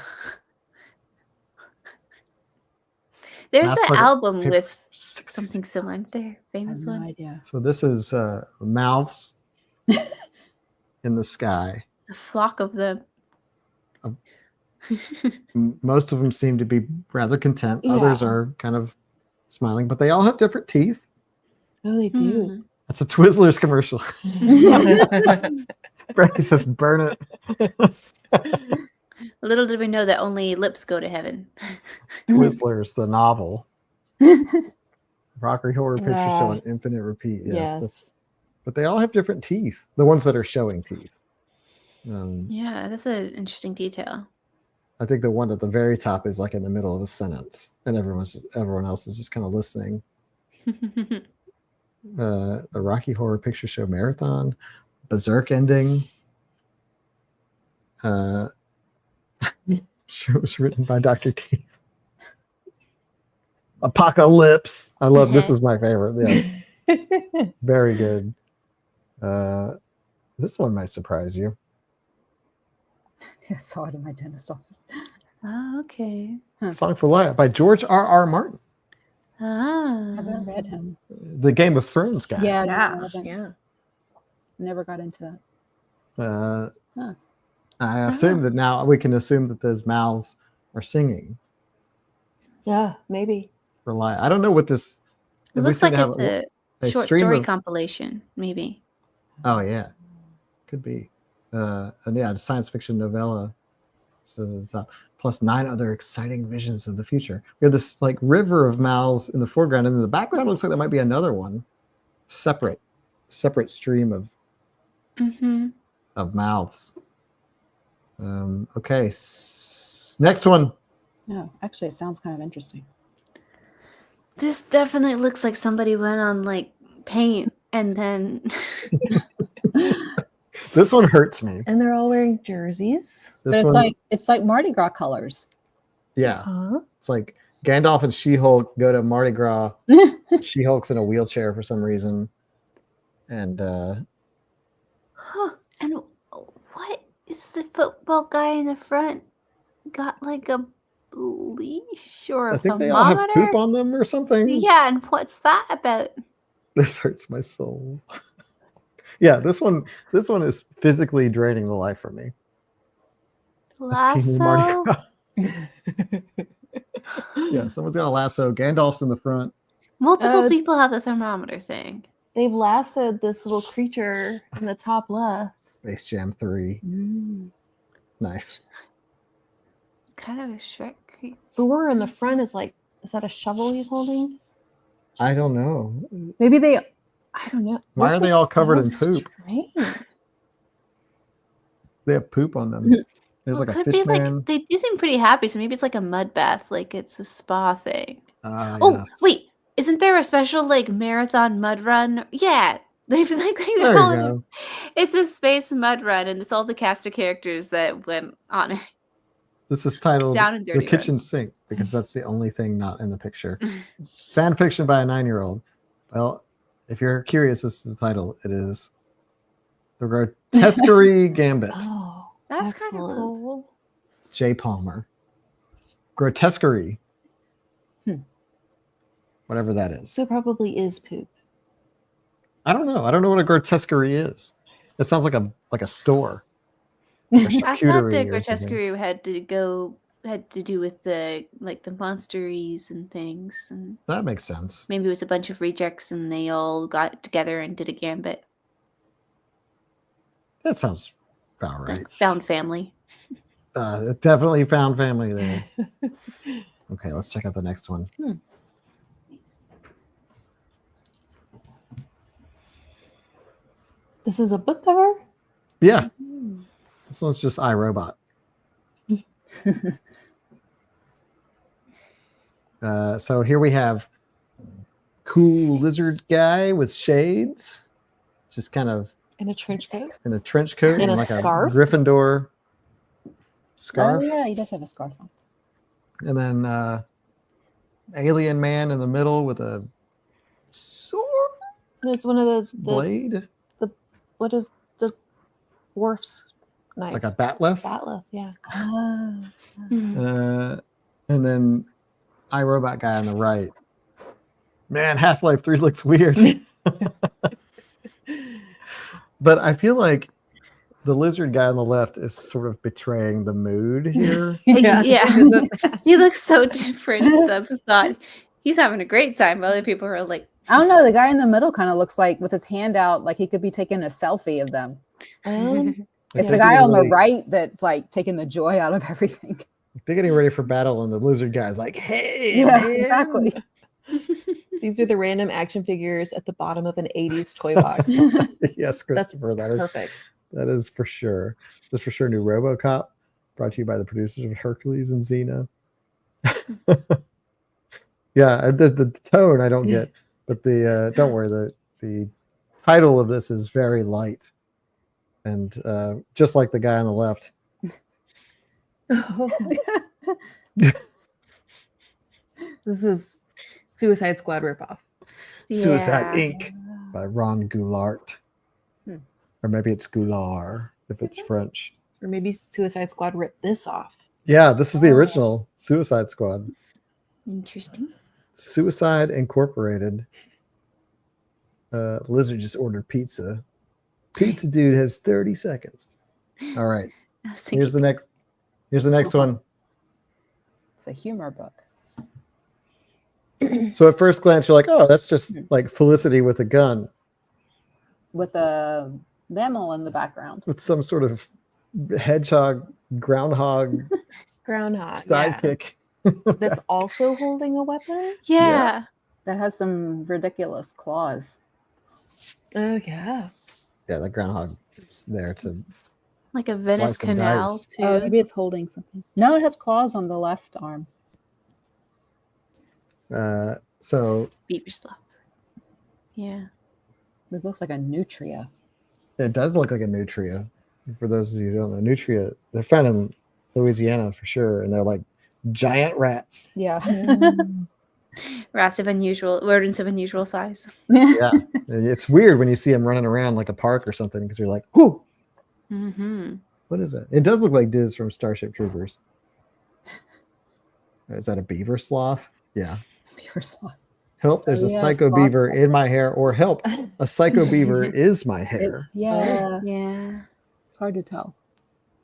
There's Mass an Market album Paper with 66. something similar. There, I have famous no one. idea. So this is mouths in the sky. A flock of them. Most of them seem to be rather content. Yeah. Others are kind of smiling, but they all have different teeth. Oh, they do. Hmm. That's a Twizzlers commercial. Brandy says, "Burn it." Little did we know that only lips go to heaven. Twizzlers, the novel. Rocky Horror Picture Show and Infinite Repeat. Yes. Yes. But they all have different teeth. The ones that are showing teeth. Yeah, that's an interesting detail. I think the one at the very top is like in the middle of a sentence, and everyone else is just kind of listening. The Rocky Horror Picture Show marathon, Berserk ending. Show was written by Dr. Teeth. Apocalypse. I love this. Is my favorite. Yes, very good. This one might surprise you. I saw it in my dentist office. Oh, okay. Song for Life by George R.R. Martin, I Ah. haven't read him. the Game of Thrones guy. Yeah, no, I Yeah. haven't. Yeah. Never got into that. Huh. I assume that now we can assume that those mouths are singing. Yeah, maybe. For life. I don't know what this. It we looks seem like to have it's a short stream story of- compilation, maybe. Oh yeah, could be. And yeah, the science fiction novella says at the top. Plus 9 other exciting visions of the future. We have this like river of mouths in the foreground, and in the background looks like there might be another one, separate stream of mouths. Okay, next one. No, actually, it sounds kind of interesting. This definitely looks like somebody went on like paint and then This one hurts me. And they're all wearing jerseys. This But one, it's like Mardi Gras colors. yeah, Huh? it's like Gandalf and She-Hulk go to Mardi Gras. She-Hulk's in a wheelchair for some reason, and huh. And what is the football guy in the front got like a leash or a I think they all have thermometer? poop on them or something. Yeah, and what's that about? This hurts my soul. Yeah, this one is physically draining the life from me. That's Team Mardi Lasso? Gras. Yeah, someone's got a lasso. Gandalf's in the front. Multiple people have the thermometer thing. They've lassoed this little creature in the top left. Space Jam 3. Nice. It's kind of a Shrek creep. The one in the front is that a shovel he's holding? I don't know. Maybe I don't know. Why are they all covered in poop? Strange. They have poop on them. There's like a could fish be man. like they do seem pretty happy, so maybe it's like a mud bath, like it's a spa thing. Oh, Oh, wait, isn't there a special like marathon mud run? Yeah, they've like There they're you all go. it's a space mud run, and it's all the cast of characters that went on it. This is titled Down and The Dirty Kitchen Sink because that's the only thing not in the picture. Fan fiction by a 9-year-old. Well, if you're curious, this is the title. It is The Grotesquerie Gambit. Oh, That's kind of excellent. cool. J. Palmer. Grotesquerie. Whatever that is. So probably is poop. I don't know. I don't know what a grotesquerie is. It sounds like a store. Or I thought the charcuterie or something. grotesquerie had to do with the like the monsteries and things, and That makes sense. maybe it was a bunch of rejects and they all got together and did a gambit. That sounds about right. Like found family. It definitely found family there. Okay, let's check out the next one. This is a book cover? Yeah. This one's just iRobot. So here we have cool lizard guy with shades, just kind of In a trench coat? in a trench coat And a like scarf? a Gryffindor scarf. Oh yeah, he does have a scarf on. And then alien man in the middle with a sword There's one of those blade. what is the dwarf's knife. like a batleth. Batleth, yeah. Mhm. And then iRobot guy on the right. Man, Half-Life 3 looks weird. But I feel like the lizard guy on the left is sort of betraying the mood here. Yeah. The He looks so different. I thought he's having a great time. Other people are like, I don't know. The guy in the middle kind of looks like with his hand out, like he could be taking a selfie of them. It's the They're guy getting on the ready- right that's like taking the joy out of everything. They're getting ready for battle, and the lizard guy's like, "Hey, Yeah, man." exactly. These are the random action figures at the bottom of an 80s toy box. Yes, Christopher, Perfect. that is for sure. That's for sure. New RoboCop, brought to you by the producers of Hercules and Xena. Yeah, the tone I don't get, but the don't worry, the title of this is very light, and just like the guy on the left. This is Suicide Squad ripoff. Suicide yeah. Inc. by Ron Goulart. Hmm. Or maybe it's Goulart if it's French. Or maybe Suicide Squad ripped this off. Yeah, this is the original Suicide Squad. Interesting. Suicide Incorporated. Lizard just ordered pizza. Pizza dude has 30 seconds. All right. I was thinking, Here's the next one. It's a humor book. So at first glance, you're like, oh, that's just like Felicity with a gun. With a mammal in the background. With some sort of hedgehog, groundhog Groundhog. Yeah. sidekick. That's also holding a weapon? yeah. That has some ridiculous claws. Oh, yeah. Yeah, the groundhog is there to Like a Venice Slice and canal, dice. too. Oh, maybe it's holding something. No, it has claws on the left arm. so Beaver sloth. Yeah. This looks like a nutria. it does look like a nutria. For those of you who don't know, nutria, they're found in Louisiana for sure, and they're like giant rats. Yeah. Rodents of unusual size. Yeah, it's weird when you see them running around like a park or something because you're like, whoo, Mm-hmm. what is that? It does look like Diz from Starship Troopers. Is that a beaver sloth? Yeah. Beaver sloth. Help, there's a yeah, psycho sloth beaver sloths. in my hair, or help, a psycho beaver is my hair. Yeah. Yeah. It's hard to tell.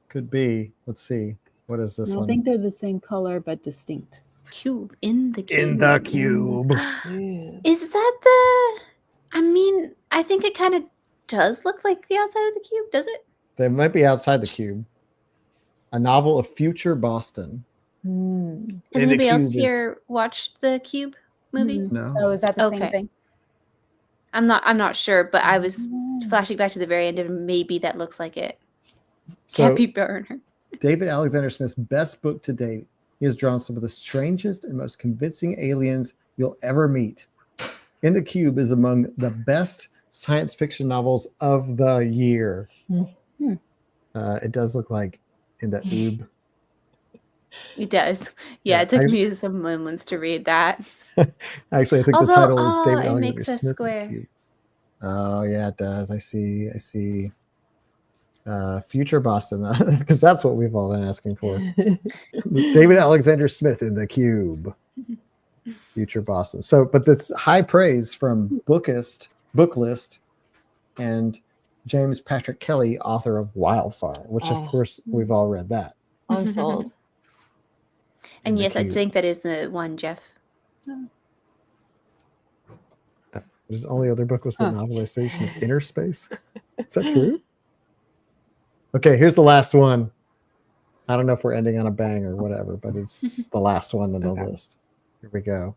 Could be. Let's see. What is I this don't one? think they're the same color, but distinct. Cube. In the cube. In the cube. Ew. Is that the... I mean, I think it kind of does look like the outside of the cube, does it? They might be outside the cube. A novel of future Boston. Has In the anybody else Cube is- here watched the Cube movie? Mhm. No. Oh, is that the Okay. same thing? I'm not sure, but I was flashing back to the very end and maybe that looks like it. So Cappy Burner. David Alexander Smith's best book to date. He has drawn some of the strangest and most convincing aliens you'll ever meet. In the Cube is among the best science fiction novels of the year. Hmm. It does look like In the Oob. It does. Yeah, Yeah, it took I- me some moments to read that. Actually, I think Although, the title is David it Alexander makes a Smith. in the square. Cube. Oh yeah, it does. I see. Future Boston, because that's what we've all been asking for. David Alexander Smith in the Cube. Future Boston. So, but that's high praise from Booklist, and James Patrick Kelly, author of Wildfire, which of Oh. course we've all read that. I'm sold. And The yes, I Cube. think that is the one, Jeff. His only other book was the Huh. novelization of Inner Space. Is that true? Okay, here's the last one. I don't know if we're ending on a bang or whatever, but it's the last one on the Okay. list. Here we go.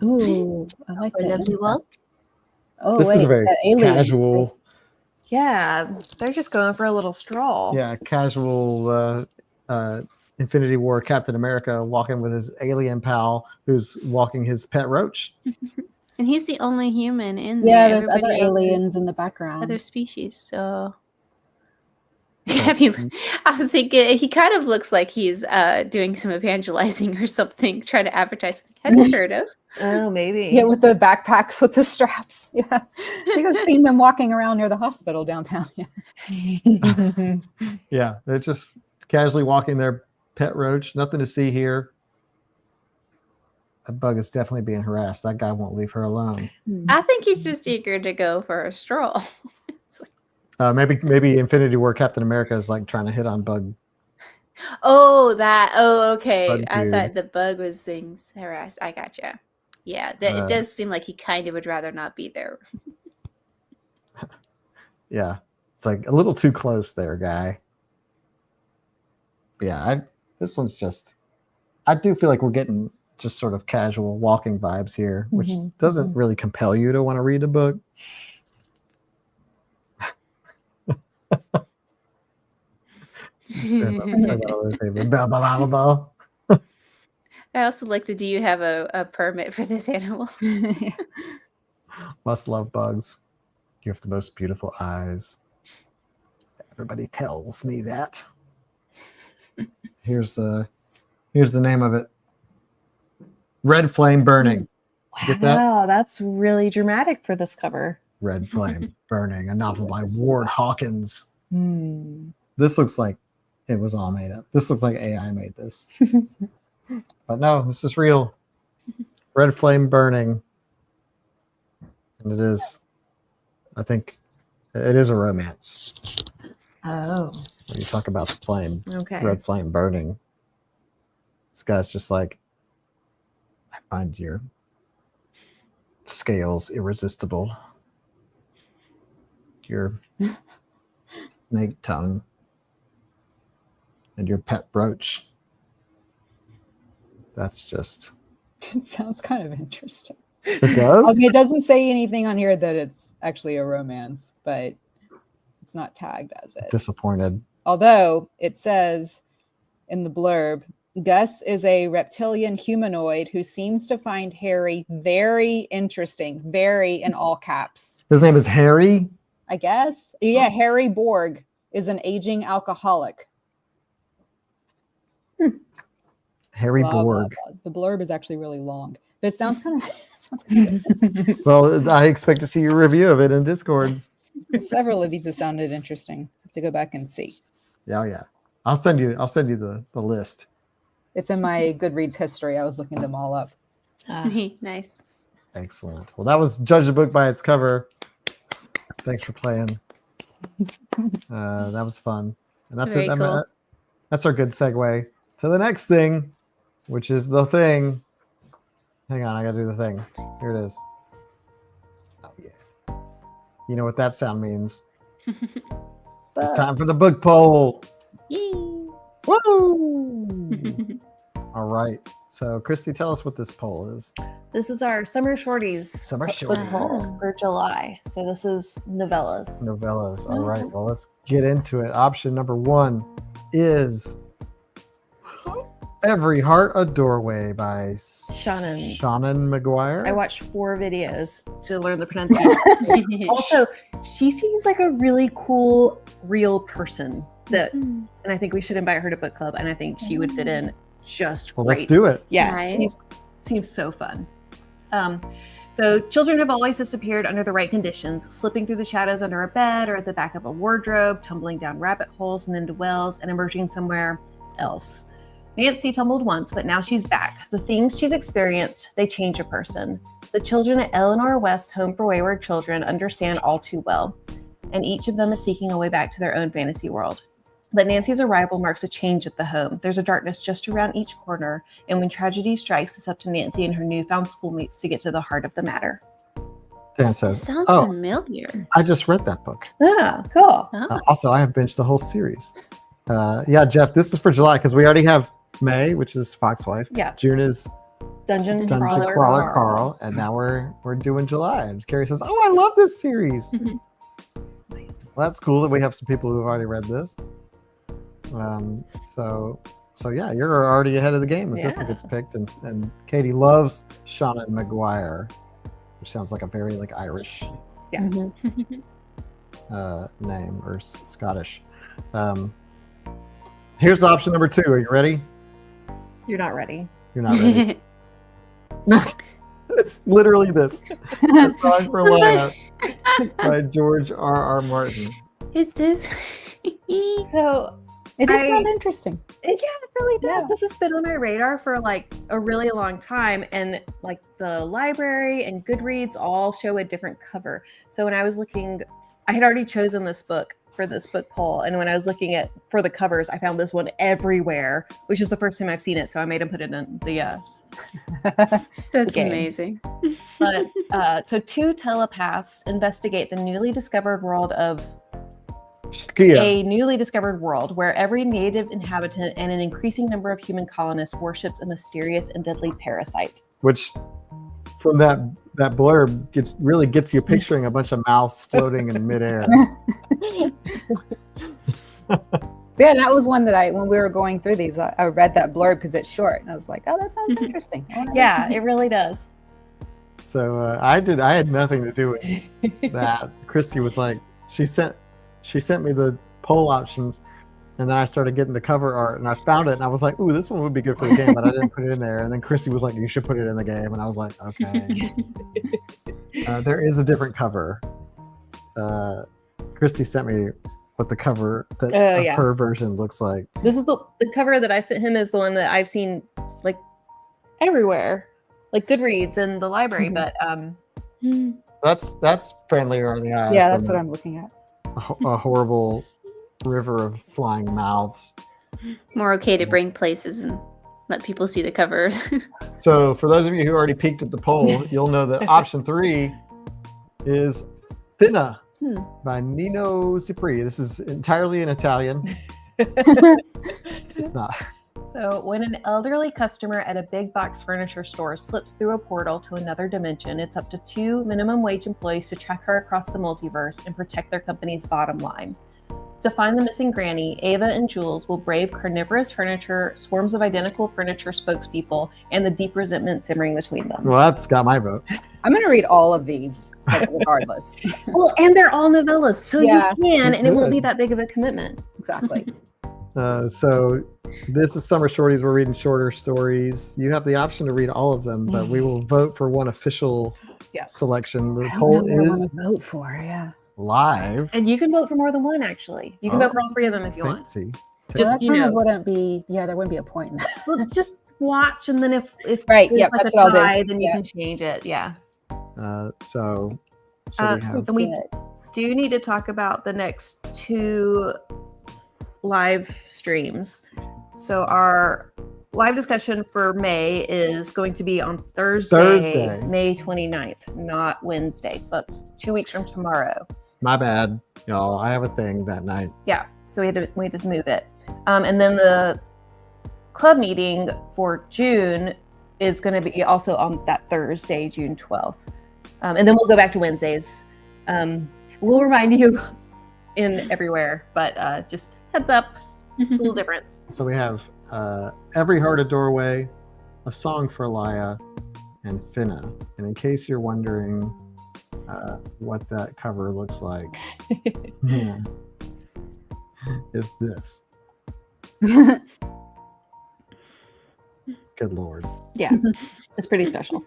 Ooh, I like Or that. Lovely Walk. Oh, This wait, is a very that alien. casual, Yeah, they're just going for a little stroll. casual Infinity War Captain America walking with his alien pal who's walking his pet roach. And he's the only human in Yeah, there. there's other Everybody else is aliens in the background. other species. So Have you? I'm thinking he kind of looks like he's doing some evangelizing or something, trying to advertise. Have you heard of? Oh, maybe. Yeah, with the backpacks with the straps. Yeah. I think I've seen them walking around near the hospital downtown. Yeah. Yeah, they're just casually walking their pet roach. Nothing to see here. That bug is definitely being harassed. That guy won't leave her alone. I think he's just eager to go for a stroll. Maybe Infinity War Captain America is like trying to hit on Bug. Oh, that. Oh, okay. Bug I dude. thought the bug was being harassed. I gotcha. Yeah, it does seem like he kind of would rather not be there. Yeah, it's like a little too close there, guy. But yeah, this one's just. I do feel like we're getting just sort of casual walking vibes here, which doesn't really compel you to want to read a book. I also like the. Do you have a permit for this animal? Must love bugs. You have the most beautiful eyes. Everybody tells me that. Here's the name of it. Red Flame Burning. Get that? Wow, that's really dramatic for this cover. Red Flame Burning, a novel by Ward Hawkins. Hmm. This looks like it was all made up. This looks like AI made this. But no, this is real. Red Flame Burning. And it is, I think, it is a romance. Oh, When you talk about the flame, okay. red flame burning, this guy's just like, I find your scales irresistible. Your snake tongue and your pet brooch. That's just. It sounds kind of interesting. It does? I mean, it doesn't say anything on here that it's actually a romance, but it's not tagged as it. Disappointed. Although it says in the blurb, Gus is a reptilian humanoid who seems to find Harry very interesting. Very in all caps. His name is Harry? I guess. Yeah, Harry Borg is an aging alcoholic. Harry Blah, blah, Borg. blah. The blurb is actually really long. But it sounds kind of good. Well, I expect to see your review of it in Discord. Several of these have sounded interesting. I have to go back and see. Yeah. I'll send you the list. It's in my Goodreads history. I was looking them all up. Nice. Excellent. Well, that was Judge the Book by its cover. Thanks for playing. That was fun. And that's Very it. cool. That's our good segue to the next thing, which is the thing. Hang on, I gotta do the thing. Here it is. Oh yeah. You know what that sound means. It's time for the book poll. Yay. Woo! All right. So, Christy, tell us what this poll is. This is our summer shorties. Summer book poll shorties. for July. So this is novellas. Novellas. All right. Well, let's get into it. Option number 1 is Every Heart a Doorway by Shannon. McGuire. I watched 4 videos to learn the pronunciation. Also, she seems like a really cool, real person. And I think we should invite her to book club, and I think she would fit in just Well, great. let's do it. Yeah, Nice. she seems so fun. So children have always disappeared under the right conditions, slipping through the shadows under a bed or at the back of a wardrobe, tumbling down rabbit holes and into wells, and emerging somewhere else. Nancy tumbled once, but now she's back. The things she's experienced, they change a person. The children at Eleanor West's Home for Wayward Children understand all too well, and each of them is seeking a way back to their own fantasy world. But Nancy's arrival marks a change at the home. There's a darkness just around each corner, and when tragedy strikes, it's up to Nancy and her newfound schoolmates to get to the heart of the matter. Dan says, Sounds "Oh, familiar. I just read that book. Ah, cool. Oh. Also, I have binged the whole series." Yeah, Jeff, this is for July because we already have May, which is Foxwife. Yeah. June is Dungeon Dungeon Crawler Carl, and now we're doing July. And Carrie says, "Oh, I love this series." Nice. Well, that's cool that we have some people who have already read this. So yeah, you're already ahead of the game if this one Yeah. gets picked. And Katie loves Shannon McGuire, which sounds like a very like Irish Yeah. name or Scottish. Here's option number 2. Are you ready? You're not ready. You're not ready. It's literally this. A Song for Lana by George R.R. Martin. Is this? So It did I- sound interesting. yeah, it really does. Yeah. This has been on my radar for like a really long time, and like the library and Goodreads all show a different cover. So when I was looking, I had already chosen this book for this book poll, and when I was looking for the covers, I found this one everywhere, which is the first time I've seen it. So I made him put it in the. That's game. amazing. But so 2 telepaths investigate the newly discovered world of Shkia. a newly discovered world where every native inhabitant and an increasing number of human colonists worships a mysterious and deadly parasite. Which, from that blurb, really gets you picturing a bunch of mouths floating in midair. Yeah, that was one that when we were going through these, I read that blurb because it's short, and I was like, "Oh, that sounds interesting." I wanna Yeah, it really does. So I had nothing to do with that. Christy was like, she sent me the poll options, and then I started getting the cover art, and I found it, and I was like, "Ooh, this one would be good for the game," but I didn't put it in there. And then Christy was like, "You should put it in the game," and I was like, "Okay." There is a different cover. Christy sent me what the cover of yeah. her version looks like. This is the cover that I sent him is the one that I've seen like everywhere, like Goodreads and the library. Mhm. But That's friendlier on the eyes. Yeah, that's than what I'm looking at. a horrible river of flying mouths. More okay to bring places and let people see the cover. So for those of you who already peeked at the poll, you'll know that option 3 is Finna by Nino Cipri. This is entirely in Italian. It's not. So when an elderly customer at a big box furniture store slips through a portal to another dimension, it's up to 2 minimum wage employees to track her across the multiverse and protect their company's bottom line. To find the missing granny, Ava and Jules will brave carnivorous furniture, swarms of identical furniture spokespeople, and the deep resentment simmering between them. Well, that's got my vote. I'm going to read all of these, like, regardless. Well, and they're all novellas, so Yeah. you can, and it won't be Good. that big of a commitment. Exactly. So this is Summer Shorties. We're reading shorter stories. You have the option to read all of them, but we will vote for one official selection. The I don't poll know what I is want to vote for. Yeah. live. And you can vote for more than one, actually. You can Oh, vote for all 3 of them if you want. Fancy. Just, Well, that you kind know. of wouldn't be. Yeah, there wouldn't be a point in that. Well, just watch, and then if Right, there's yeah, like that's a what I'll do. tie, then you Yeah. can change it. Yeah. So we have And we do need to talk about the next 2 live streams. So our live discussion for May is going to be on Thursday. May 29th, not Wednesday. So that's 2 weeks from tomorrow. my bad, y'all. I have a thing that night. Yeah. So we had to just move it. And then the club meeting for June is going to be also on that Thursday, June 12th. And then we'll go back to Wednesdays. We'll remind you in everywhere, but just heads up, it's a little different. So we have Every Heart a Doorway, A Song for Laya, and Finna. And in case you're wondering what that cover looks like, it's this. Good Lord. Yeah, it's pretty special.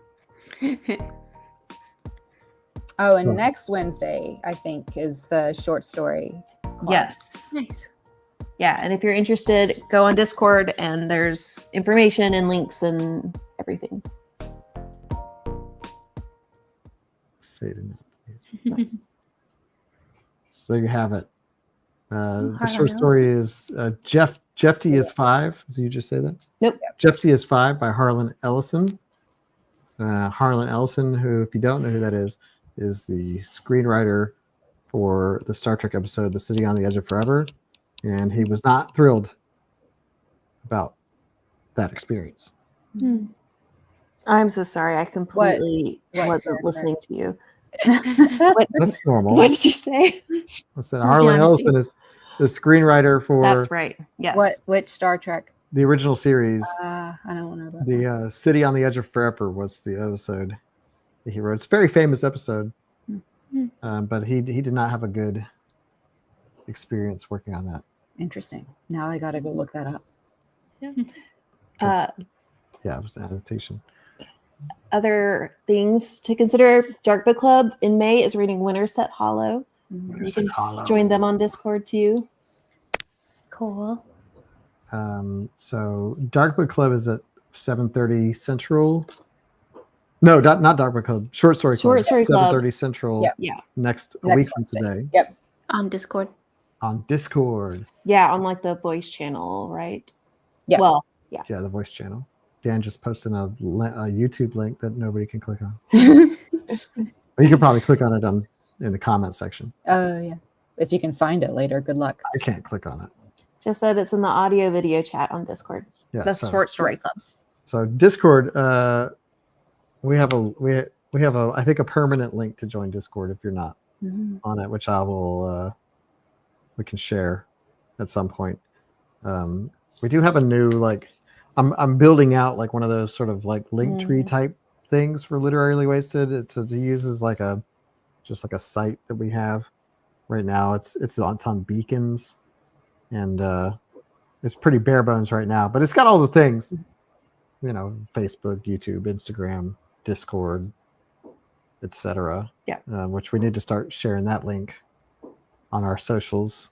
Oh, and So- next Wednesday, I think, is the short story club. Yes. Nice. Yeah, and if you're interested, go on Discord, and there's information and links and everything. Fading out. Nice. So there you have it. The Harlan short story is Jeff T is 5. Did you just say that? Nope. Jeff T is 5 by Harlan Ellison. Harlan Ellison, who, if you don't know who that is the screenwriter for the Star Trek episode The City on the Edge of Forever. And he was not thrilled about that experience. I'm so sorry. I completely What wasn't character? listening to you. That's normal. What did you say? I said Harlan honesty. Ellison is the screenwriter for That's right. Yes. Which Star Trek? the original series. I don't know that. The City on the Edge of Forever was the episode that he wrote. It's a very famous episode, but he did not have a good experience working on that. Interesting. Now I got to go look that up. Uh, Yeah, it was an adaptation. other things to consider: Dark Book Club in May is reading Winterset Hollow. You can join them on Discord too. Cool. So Dark Book Club is at 7:30 Central. No, not Dark Book Club. Short Story Club. Short Story Club. 7:30 Central. Yep. Yeah. Next Next week from Wednesday. today Yep. On Discord. on Discord. Yeah, on like the voice channel, right? Yeah. Well, Yeah, the voice channel. Dan just posted a YouTube link that nobody can click on. Or you can probably click on it in the comment section. Oh, yeah. If you can find it later, good luck. I can't click on it. Jeff said it's in the audio video chat on Discord. Yeah, That's Short Story Club. So Discord, we have a I think a permanent link to join Discord if you're not on it, which I will we can share at some point. We do have a new I'm building out like one of those sort of like link tree type things for Literarily Wasted to use as like a site that we have right now. It's on Beacons, and it's pretty bare bones right now, but it's got all the things, Facebook, YouTube, Instagram, Discord, etc. Yeah. Which we need to start sharing that link on our socials.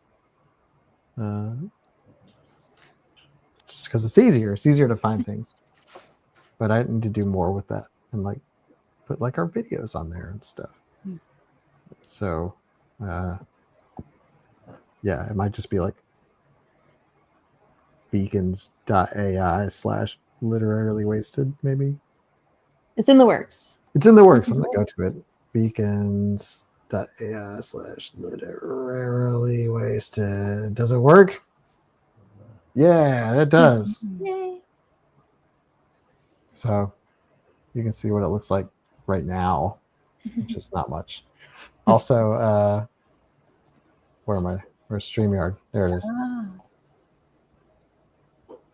Because it's easier to find things, but I need to do more with that and like put like our videos on there and stuff. So yeah, it might just be like beacons.ai/literarily wasted, maybe. It's in the works. It's in the works. I'm gonna go to it. Beacons.ai/literarily wasted. Does it work? Yeah, it does. Yay. So you can see what it looks like right now, which is not much. Also, where am I? Where's StreamYard? There it is.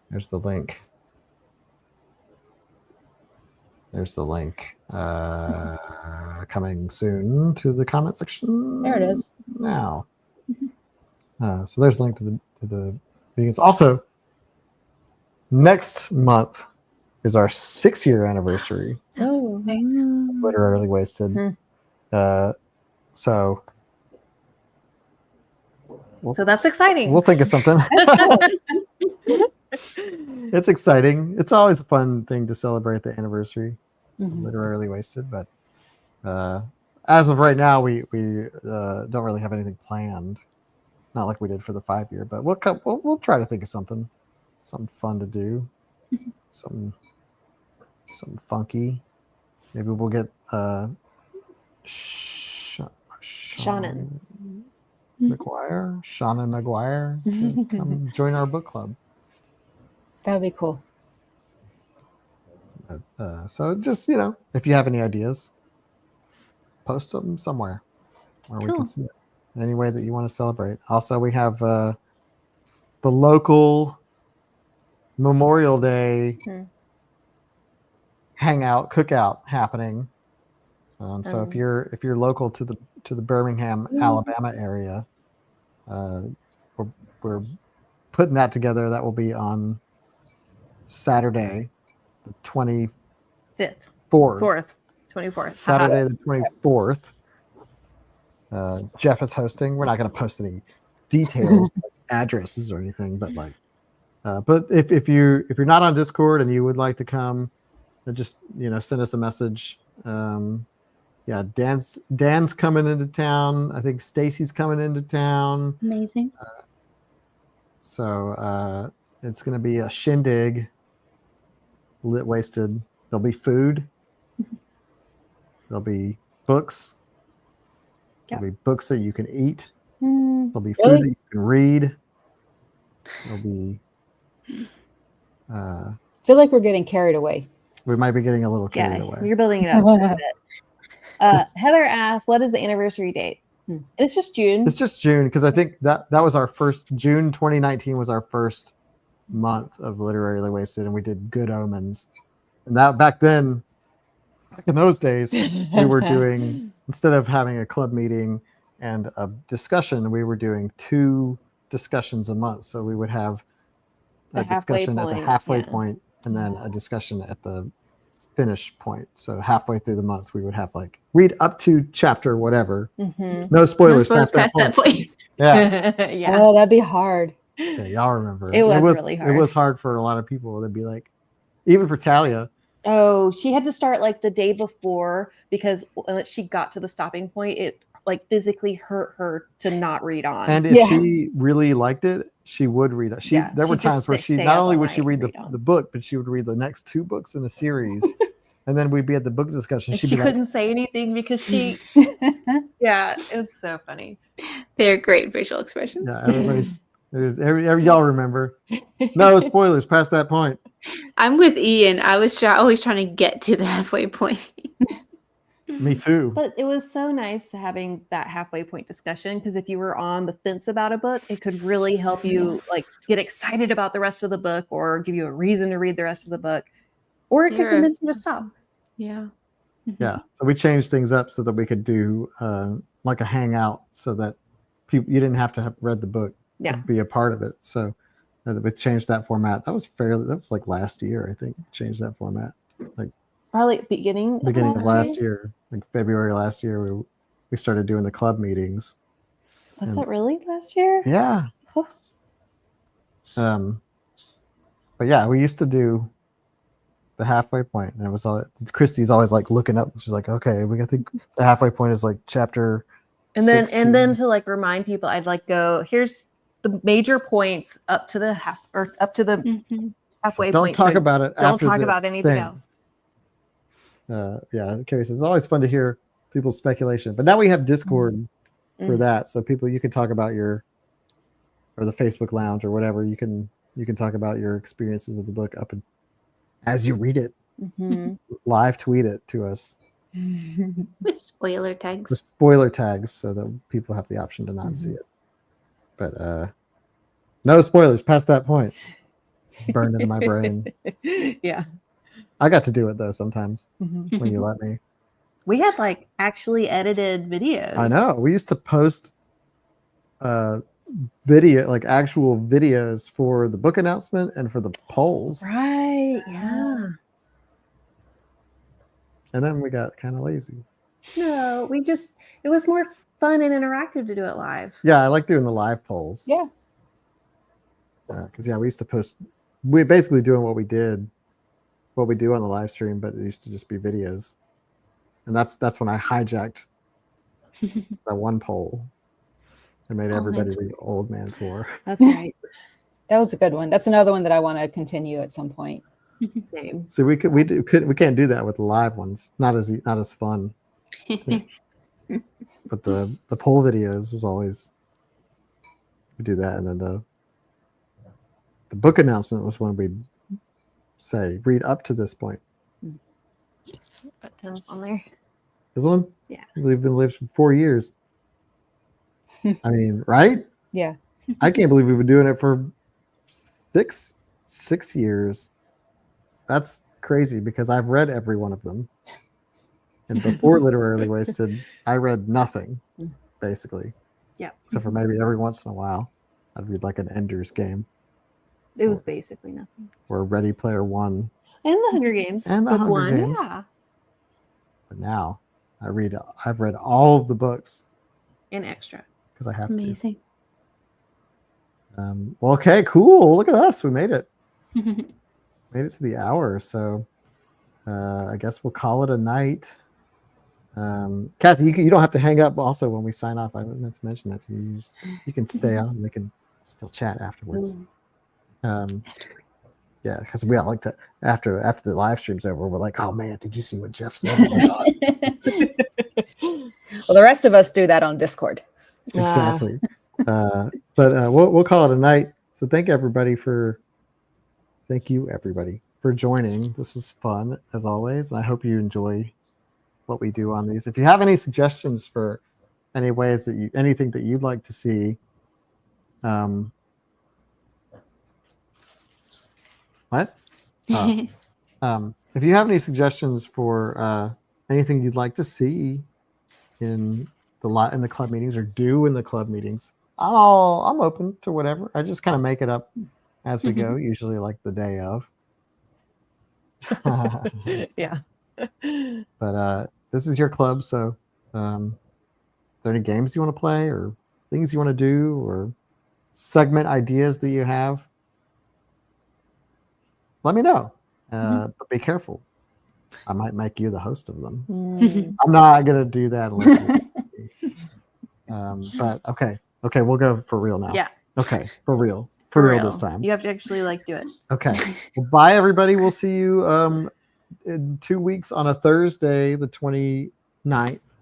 There's the link. There's the link. Coming soon to the comment section. There it is. Now. So there's a link to the Beacons. Also, next month is our 6-year anniversary. Oh, Literarily Wasted. So So that's exciting. we'll think of something. It's exciting. It's always a fun thing to celebrate the anniversary of Literarily Wasted, but as of right now, we don't really have anything planned. Not like we did for the 5-year, but we'll try to think of something fun to do, something funky. Maybe we'll get Shannon McGuire to come join our book club. That would be cool. So just if you have any ideas, post them somewhere where we can see it. Any way that you want to celebrate. Also, we have the local Memorial Day hangout cookout happening. So if you're local to the Birmingham, Alabama area, we're putting that together. That will be on Saturday, the 24th. 24th. Saturday the 24th. Jeff is hosting. We're not going to post any details, like addresses or anything, but but if you're not on Discord and you would like to come, just send us a message. Yeah, Dan's coming into town. I think Stacy's coming into town. Amazing. So it's going to be a shindig. Lit Wasted. There'll be food. There'll be books. There'll be books that you can eat. There'll be food that you can read. There'll be. I feel like we're getting carried away. We might be getting a little carried away. You're building it up a bit. Heather asked, "What is the anniversary date?" It's just June. It's just June because I think that was our first. June 2019 was our first month of Literarily Wasted, and we did Good Omens. And that back in those days, we were doing, instead of having a club meeting and a discussion, we were doing 2 discussions a month. So we would have The a halfway discussion at the point, halfway yeah. point, and then a discussion at the finish point. So halfway through the month, we would have like read up to chapter whatever. Mhm. No spoilers, No spoilers past that point. Yeah. Yeah. Oh, that'd be hard. Yeah, y'all remember. It was really It hard. was hard for a lot of people. They'd be like, even for Talia. Oh, she had to start like the day before because when she got to the stopping point, it like physically hurt her to not read on. And if Yeah. she really liked it, she would read it. Yeah, There were she'd just times where she stay not up only all would she night read and read on. the book, but she would read the next 2 books in the series. And then we'd be at the book discussion. And She'd she be like, couldn't say anything because she yeah, it was so funny. They're great visual expressions. yeah, y'all remember. No spoilers past that point. I'm with Ian. I was always trying to get to the halfway point. Me too. But it was so nice having that halfway point discussion because if you were on the fence about a book, it could really help you like get excited about the rest of the book or give you a reason to read the rest of the book. Or it could Sure. convince you to stop. Yeah. Yeah. So we changed things up so that we could do like a hangout so that you didn't have to have read the book Yeah. to be a part of it. So we changed that format. That was like last year, I think, changed that format. Like Probably beginning of last year, like February last year, we started doing the club meetings. Was And- that really last year? Yeah. Huh. But yeah, we used to do the halfway point, and it was all Christy's always like looking up. She's like, "Okay, we got the halfway point is like chapter." And then 16. to like remind people, I'd like go, here's the major points up to the halfway Don't point. talk So about it. don't after talk this about anything thing. else. Yeah, Carrie says it's always fun to hear people's speculation, but now we have Discord for that, so you can talk about or the Facebook Lounge or whatever. You can talk about your experiences of the book up and as you read it. Mhm. Live tweet it to us With spoiler tags. with spoiler tags so that people have the option to not see it. But no spoilers past that point. Burned into my brain. Yeah. I got to do it though sometimes Mhm. when you let me. We had like actually edited videos. I know. We used to post video, like actual videos for the book announcement and for the polls. Right. Yeah. And then we got kind of lazy. No, it was more fun and interactive to do it live. Yeah, I like doing the live polls. Yeah. Because we used to post. We're basically doing what we do on the live stream, but it used to just be videos. And that's when I hijacked that one poll and made everybody read Old Man's War. That's right. That was a good one. That's another one that I want to continue at some point. Same. So we can't do that with the live ones. Not as fun. But the poll videos was always we do that, and then the book announcement was when we say read up to this point. Put Tim's on there. This one, Yeah. we've been lived for 4 years. I mean, right? Yeah. I can't believe we've been doing it for six years. That's crazy because I've read every one of them. And before Literarily Wasted, I read nothing, basically. Yeah. Except for maybe every once in a while, I'd read like an Ender's Game It was basically nothing. or Ready Player One. And the Hunger Games. And the book Hunger one. Games. Yeah. But now I've read all of the books And extra. because I have to. Amazing. Well, okay, cool. Look at us. We made it. Made it to the hour. So I guess we'll call it a night. Kathy, you don't have to hang up also when we sign off. I meant to mention that to you. You can stay on and we can still chat afterwards. Yeah, because we all like to after the live stream's over, we're like, oh man, did you see what Jeff said? Well, the rest of us do that on Discord. Exactly. But we'll call it a night. So thank you everybody for joining. This was fun as always. And I hope you enjoy what we do on these. If you have any suggestions for anything that you'd like to see, what? If you have any suggestions for anything you'd like to see in the club meetings or do in the club meetings, I'm open to whatever. I just kind of make it up as we go, usually like the day of. Yeah. But this is your club, so are there any games you want to play or things you want to do or segment ideas that you have? Let me know. But be careful. I might make you the host of them. I'm not gonna do that unless but okay, we'll go for real now. Yeah. Okay, for real this time. You have to actually like do it. Okay. Well, bye everybody. We'll see you in 2 weeks on a Thursday, the 29th.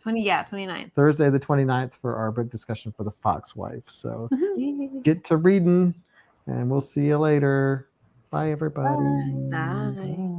29th. Thursday the 29th for our book discussion for the Foxwife. So get to reading and we'll see you later. Bye everybody. Bye.